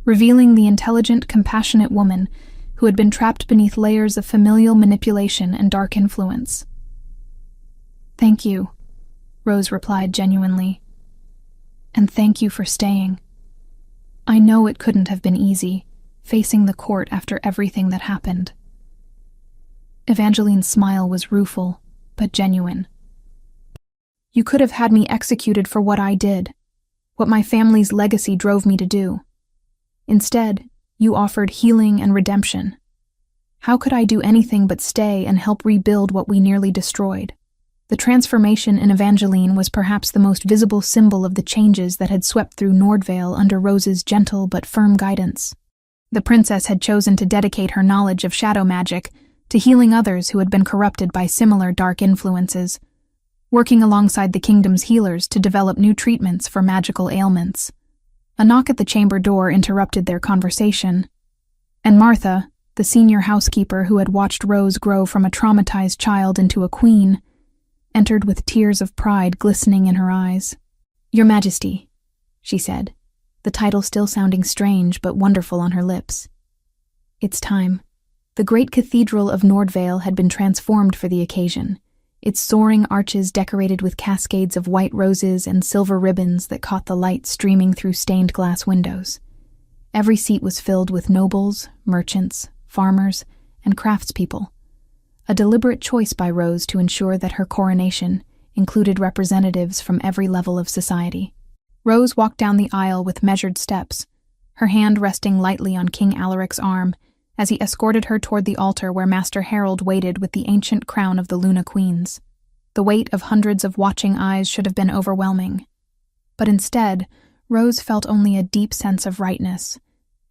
revealing the intelligent, compassionate woman who had been trapped beneath layers of familial manipulation and dark influence. "Thank you," Rose replied genuinely. "And thank you for staying. I know it couldn't have been easy, facing the court after everything that happened." Evangeline's smile was rueful, but genuine. "You could have had me executed for what I did, what my family's legacy drove me to do. Instead, you offered healing and redemption. How could I do anything but stay and help rebuild what we nearly destroyed?" The transformation in Evangeline was perhaps the most visible symbol of the changes that had swept through Nordvale under Rose's gentle but firm guidance. The princess had chosen to dedicate her knowledge of shadow magic to healing others who had been corrupted by similar dark influences, working alongside the kingdom's healers to develop new treatments for magical ailments. A knock at the chamber door interrupted their conversation, and Martha, the senior housekeeper who had watched Rose grow from a traumatized child into a queen, entered with tears of pride glistening in her eyes. "Your Majesty," she said, the title still sounding strange but wonderful on her lips. "It's time." The great cathedral of Nordvale had been transformed for the occasion, its soaring arches decorated with cascades of white roses and silver ribbons that caught the light streaming through stained glass windows. Every seat was filled with nobles, merchants, farmers, and craftspeople, a deliberate choice by Rose to ensure that her coronation included representatives from every level of society. Rose walked down the aisle with measured steps, her hand resting lightly on King Alaric's arm as he escorted her toward the altar where Master Harold waited with the ancient crown of the Luna Queens. The weight of hundreds of watching eyes should have been overwhelming, but instead, Rose felt only a deep sense of rightness,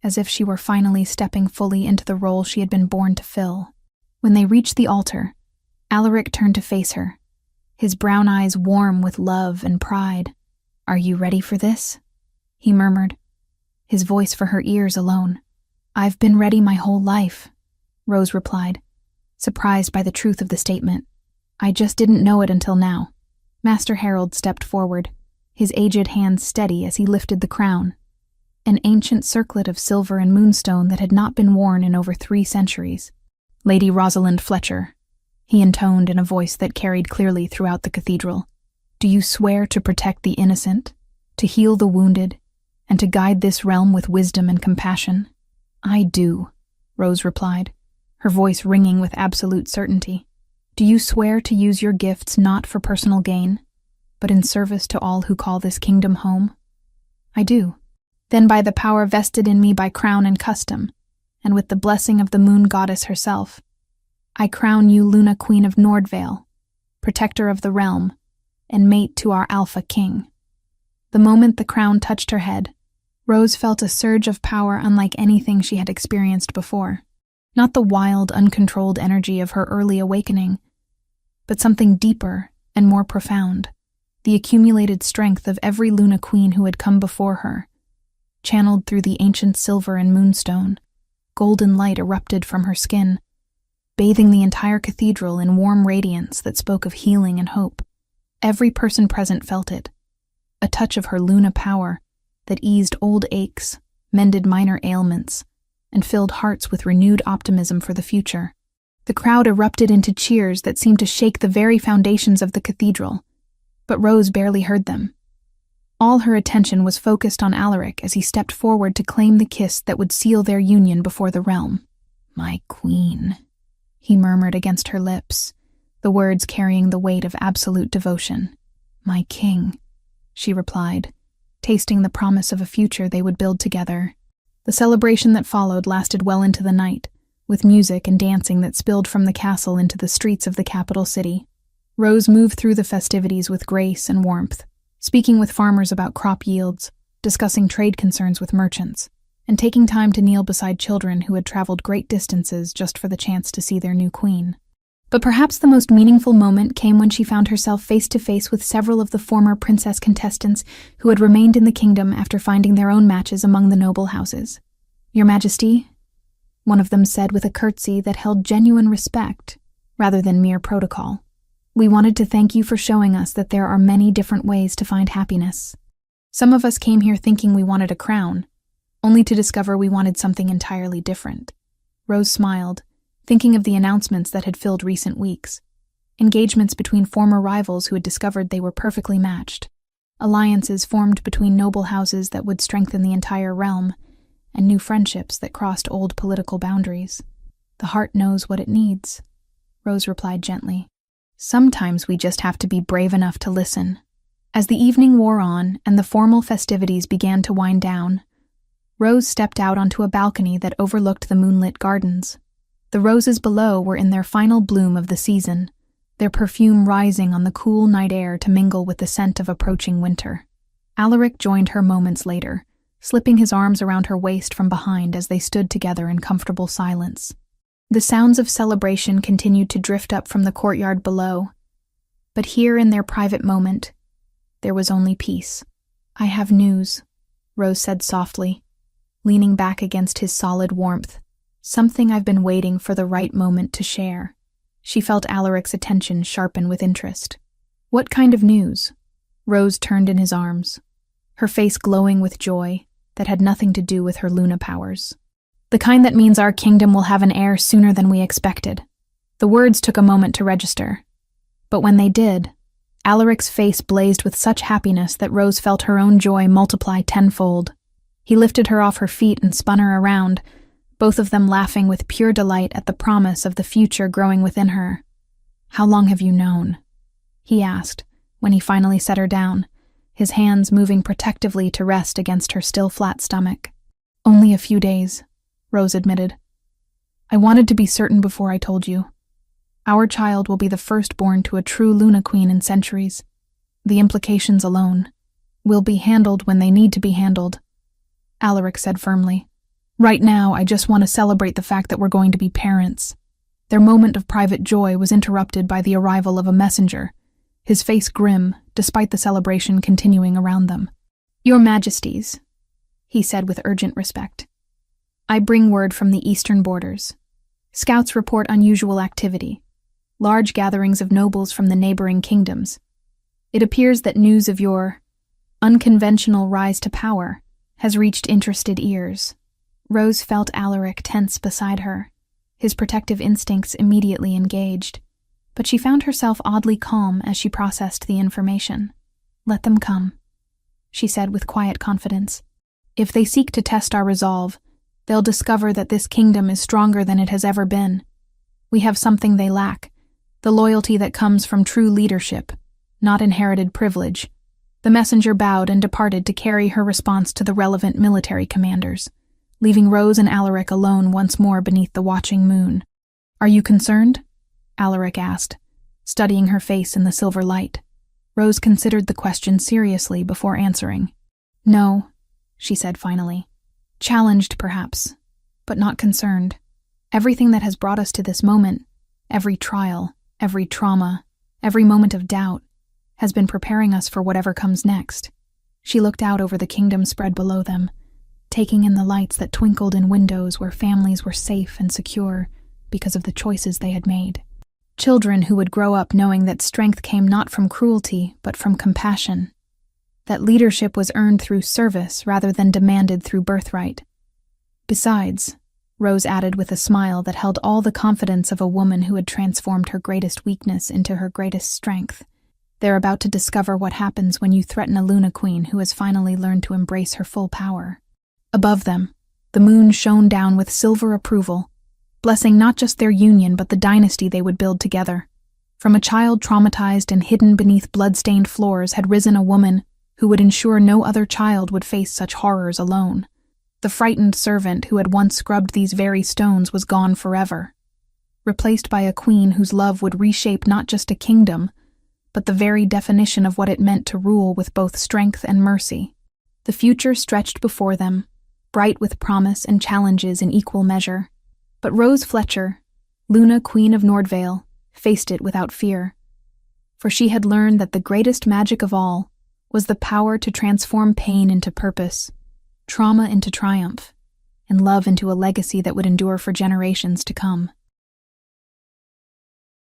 as if she were finally stepping fully into the role she had been born to fill. When they reached the altar, Alaric turned to face her, his brown eyes warm with love and pride. "Are you ready for this?" he murmured, his voice for her ears alone. "I've been ready my whole life," Rose replied, surprised by the truth of the statement. "I just didn't know it until now." Master Harold stepped forward, his aged hands steady as he lifted the crown, an ancient circlet of silver and moonstone that had not been worn in over 3 centuries. "Lady Rosalind Fletcher," he intoned in a voice that carried clearly throughout the cathedral, "do you swear to protect the innocent, to heal the wounded, and to guide this realm with wisdom and compassion?" "I do," Rose replied, her voice ringing with absolute certainty. "Do you swear to use your gifts not for personal gain, but in service to all who call this kingdom home?" "I do." "Then by the power vested in me by crown and custom, and with the blessing of the moon goddess herself, I crown you Luna Queen of Nordvale, protector of the realm, and mate to our Alpha King." The moment the crown touched her head, Rose felt a surge of power unlike anything she had experienced before. Not the wild, uncontrolled energy of her early awakening, but something deeper and more profound, the accumulated strength of every Luna Queen who had come before her, channeled through the ancient silver and moonstone. Golden light erupted from her skin, bathing the entire cathedral in warm radiance that spoke of healing and hope. Every person present felt it, a touch of her Luna power that eased old aches, mended minor ailments, and filled hearts with renewed optimism for the future. The crowd erupted into cheers that seemed to shake the very foundations of the cathedral, but Rose barely heard them. All her attention was focused on Alaric as he stepped forward to claim the kiss that would seal their union before the realm. "My queen," he murmured against her lips, the words carrying the weight of absolute devotion. "My king," she replied, tasting the promise of a future they would build together. The celebration that followed lasted well into the night, with music and dancing that spilled from the castle into the streets of the capital city. Rose moved through the festivities with grace and warmth, speaking with farmers about crop yields, discussing trade concerns with merchants, and taking time to kneel beside children who had traveled great distances just for the chance to see their new queen. But perhaps the most meaningful moment came when she found herself face to face with several of the former princess contestants who had remained in the kingdom after finding their own matches among the noble houses. "Your Majesty," one of them said with a curtsy that held genuine respect rather than mere protocol, "we wanted to thank you for showing us that there are many different ways to find happiness. Some of us came here thinking we wanted a crown, only to discover we wanted something entirely different." Rose smiled, thinking of the announcements that had filled recent weeks. Engagements between former rivals who had discovered they were perfectly matched. Alliances formed between noble houses that would strengthen the entire realm, and new friendships that crossed old political boundaries. "The heart knows what it needs," Rose replied gently. "Sometimes we just have to be brave enough to listen." As the evening wore on and the formal festivities began to wind down, Rose stepped out onto a balcony that overlooked the moonlit gardens. The roses below were in their final bloom of the season, their perfume rising on the cool night air to mingle with the scent of approaching winter. Alaric joined her moments later, slipping his arms around her waist from behind as they stood together in comfortable silence. The sounds of celebration continued to drift up from the courtyard below, but here in their private moment, there was only peace. "I have news," Rose said softly, leaning back against his solid warmth. "Something I've been waiting for the right moment to share." She felt Alaric's attention sharpen with interest. "What kind of news?" Rose turned in his arms, her face glowing with joy that had nothing to do with her Luna powers. "The kind that means our kingdom will have an heir sooner than we expected." The words took a moment to register, but when they did, Alaric's face blazed with such happiness that Rose felt her own joy multiply tenfold. He lifted her off her feet and spun her around, both of them laughing with pure delight at the promise of the future growing within her. "How long have you known?" he asked, when he finally set her down, his hands moving protectively to rest against her still flat stomach. "Only a few days," Rose admitted. "I wanted to be certain before I told you. Our child will be the firstborn to a true Luna Queen in centuries. The implications alone will be handled when they need to be handled," Alaric said firmly. "Right now, I just want to celebrate the fact that we're going to be parents." Their moment of private joy was interrupted by the arrival of a messenger, his face grim, despite the celebration continuing around them. "Your Majesties," he said with urgent respect, "I bring word from the eastern borders. Scouts report unusual activity, large gatherings of nobles from the neighboring kingdoms. It appears that news of your unconventional rise to power has reached interested ears." Rose felt Alaric tense beside her, his protective instincts immediately engaged, but she found herself oddly calm as she processed the information. "Let them come," she said with quiet confidence. "If they seek to test our resolve, they'll discover that this kingdom is stronger than it has ever been. We have something they lack, the loyalty that comes from true leadership, not inherited privilege." The messenger bowed and departed to carry her response to the relevant military commanders, leaving Rose and Alaric alone once more beneath the watching moon. "Are you concerned?" Alaric asked, studying her face in the silver light. Rose considered the question seriously before answering. "No," she said finally. "Challenged, perhaps, but not concerned. Everything that has brought us to this moment, every trial, every trauma, every moment of doubt, has been preparing us for whatever comes next." She looked out over the kingdom spread below them, taking in the lights that twinkled in windows where families were safe and secure because of the choices they had made. Children who would grow up knowing that strength came not from cruelty but from compassion, that leadership was earned through service rather than demanded through birthright. Besides, Rose added with a smile that held all the confidence of a woman who had transformed her greatest weakness into her greatest strength, They're about to discover what happens when you threaten a Luna Queen who has finally learned to embrace her full power. Above them, the moon shone down with silver approval, blessing not just their union but the dynasty they would build together. From a child traumatized and hidden beneath blood-stained floors had risen a woman who would ensure no other child would face such horrors alone. The frightened servant who had once scrubbed these very stones was gone forever, replaced by a queen whose love would reshape not just a kingdom, but the very definition of what it meant to rule with both strength and mercy. The future stretched before them, bright with promise and challenges in equal measure. But Rose Fletcher, Luna, Queen of Nordvale, faced it without fear. For she had learned that the greatest magic of all was the power to transform pain into purpose, trauma into triumph, and love into a legacy that would endure for generations to come.